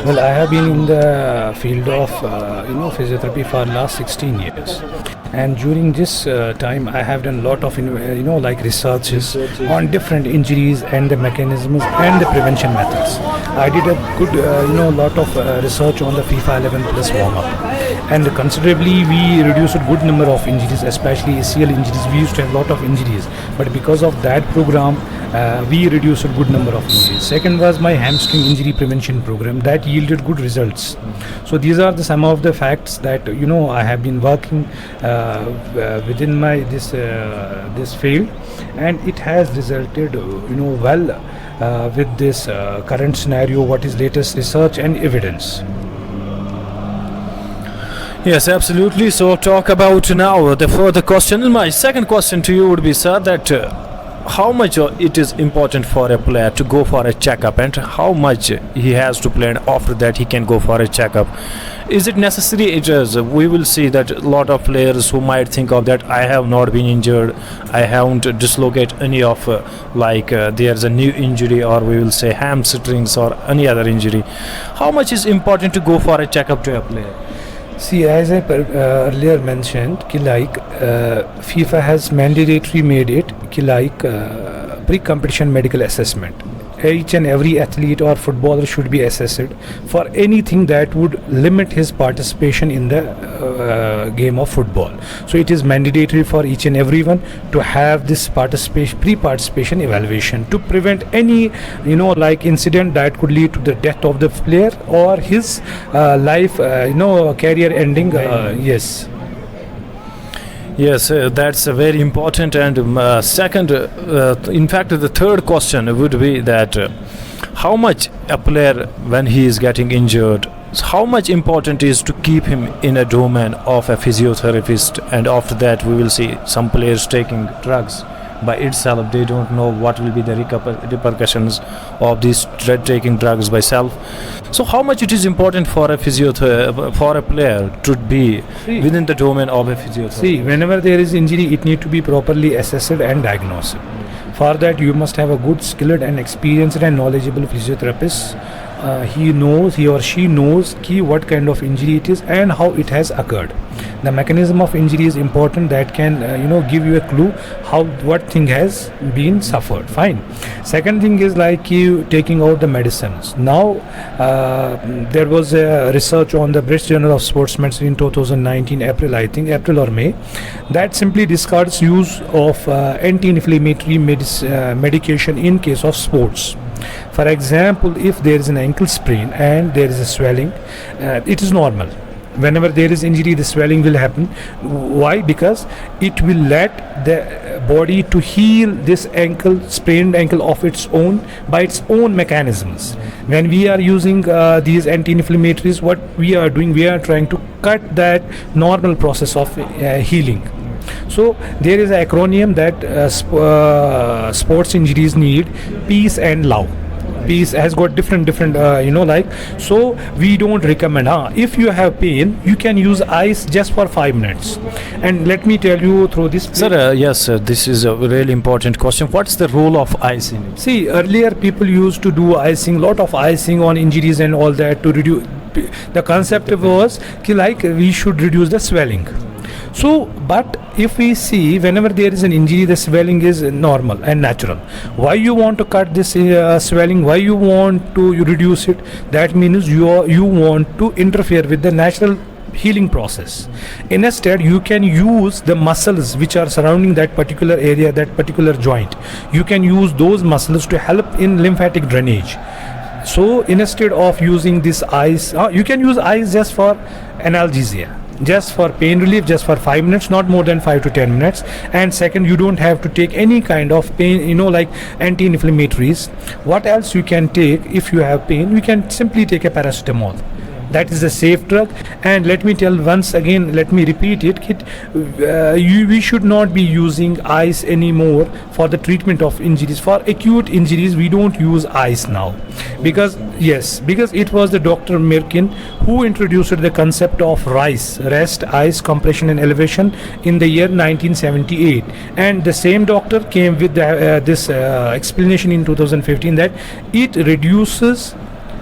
Well, I have been in the field of physiotherapy for last 16 years, and during this time I have done a lot of like researches on different injuries and the mechanisms and the prevention methods. I did a good lot of research on the FIFA 11 plus warm-up, and considerably we reduced a good number of injuries, especially ACL injuries. We used to have a lot of injuries, but because of that program we reduced a good number of injuries. Second was my hamstring injury prevention program that yielded good results. So these are some of the facts that I have been working within my this field, and it has resulted well with this current scenario, what is latest research and evidence. Yes, absolutely. So talk about now the further question. My second question to you would be, sir, that how much it is important for a player to go for a checkup, and how much he has to play, and after that he can go for a checkup. Is it necessary? It is. We will see that a lot of players who might think of that, I have not been injured, I haven't dislocated any of there's a new injury, or we will say hamstrings or any other injury. How much is important to go for a checkup to a player? See, as I earlier mentioned, FIFA has mandatory made it pre-competition medical assessment. Each and every athlete or footballer should be assessed for anything that would limit his participation in the game of football. So it is mandatory for each and everyone to have this pre-participation evaluation to prevent any like incident that could lead to the death of the player or his life career ending. Yes. Yes, that's very important. And second, in fact, the third question would be that how much a player, when he is getting injured, So how much important is to keep him in a domain of a physiotherapist, and after that we will see some players taking drugs by itself. They don't know what will be the repercussions of these taking drugs by self. So how much it is important for a for a player to be within the domain of a physiotherapist? See, whenever there is injury, it need to be properly assessed and diagnosed. For that, you must have a good, skilled and experienced and knowledgeable physiotherapist. He or she knows what kind of injury it is and how it has occurred. The mechanism of injury is important. That can give you a clue what thing has been suffered. Fine. Second thing is like you taking out the medicines. Now there was a research on the British Journal of Sports Medicine in 2019 April or May, that simply discards use of anti-inflammatory medication in case of sports. For example, if there is an ankle sprain and there is a swelling, it is normal. Whenever there is injury, the swelling will happen. Why? Because it will let the body to heal this sprained ankle of its own by its own mechanisms. When we are using these anti-inflammatories, what we are doing, we are trying to cut that normal process of healing. So there is an acronym that sports injuries need: peace and love. Peace has got different so we don't recommend. If you have pain, you can use ice just for 5 minutes. And let me tell you through this, sir. Yes, sir, this is a really important question. What's the role of ice in it? See, earlier people used to do lot of icing on injuries and all that to reduce. The concept was we should reduce the swelling. So, but if we see, whenever there is an injury, the swelling is normal and natural. Why you want to cut this swelling? Why you want to reduce it? That means you want to interfere with the natural healing process. Instead, you can use the muscles which are surrounding that particular area, that particular joint. You can use those muscles to help in lymphatic drainage. So instead of using this ice, you can use ice just for analgesia, just for pain relief, just for 5 minutes, not more than 5 to 10 minutes. And second, you don't have to take any kind of pain, like anti-inflammatories. What else you can take if you have pain? You can simply take a paracetamol. That is a safe drug. And let me tell once again, let me repeat it, we should not be using ice anymore for the treatment of injuries. For acute injuries, we don't use ice now, because it was the Dr. Mirkin who introduced the concept of rest, ice, compression and elevation in the year 1978. And the same doctor came with this explanation in 2015 that it reduces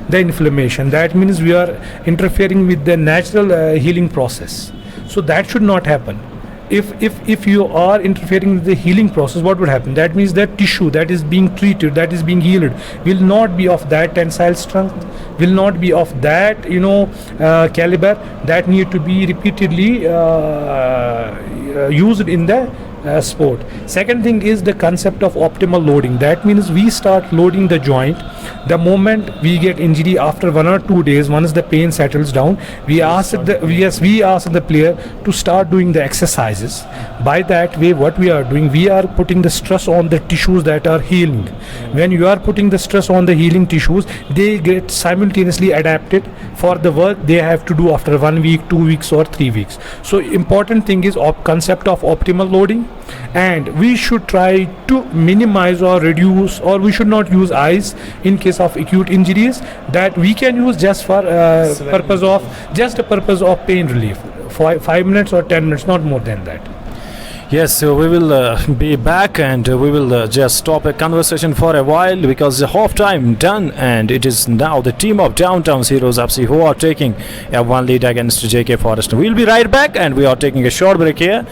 the inflammation. That means we are interfering with the natural healing process. So that should not happen. If you are interfering with the healing process, what would happen? That means that tissue that is being treated, that is being healed, will not be of that tensile strength, will not be of that caliber that need to be repeatedly used in the sport. Second thing is the concept of optimal loading. That means we start loading the joint the moment we get injury. After 1 or 2 days, once the pain settles down, we ask the player to start doing the exercises. By that way, what we are doing, we are putting the stress on the tissues that are healing. When you are putting the stress on the healing tissues, they get simultaneously adapted for the work they have to do after 1 week, 2 weeks or 3 weeks. So important thing is concept of optimal loading. And we should try to minimize or reduce, or we should not use ice in case of acute injuries. That we can use just for purpose of pain relief, 5 minutes or 10 minutes, not more than that. Yes, so we will be back, and we will just stop a conversation for a while because the half time done, and it is now the team of Downtown Heroes FC who are taking a 1 lead against JK Forest. We'll be right back, and we are taking a short break here.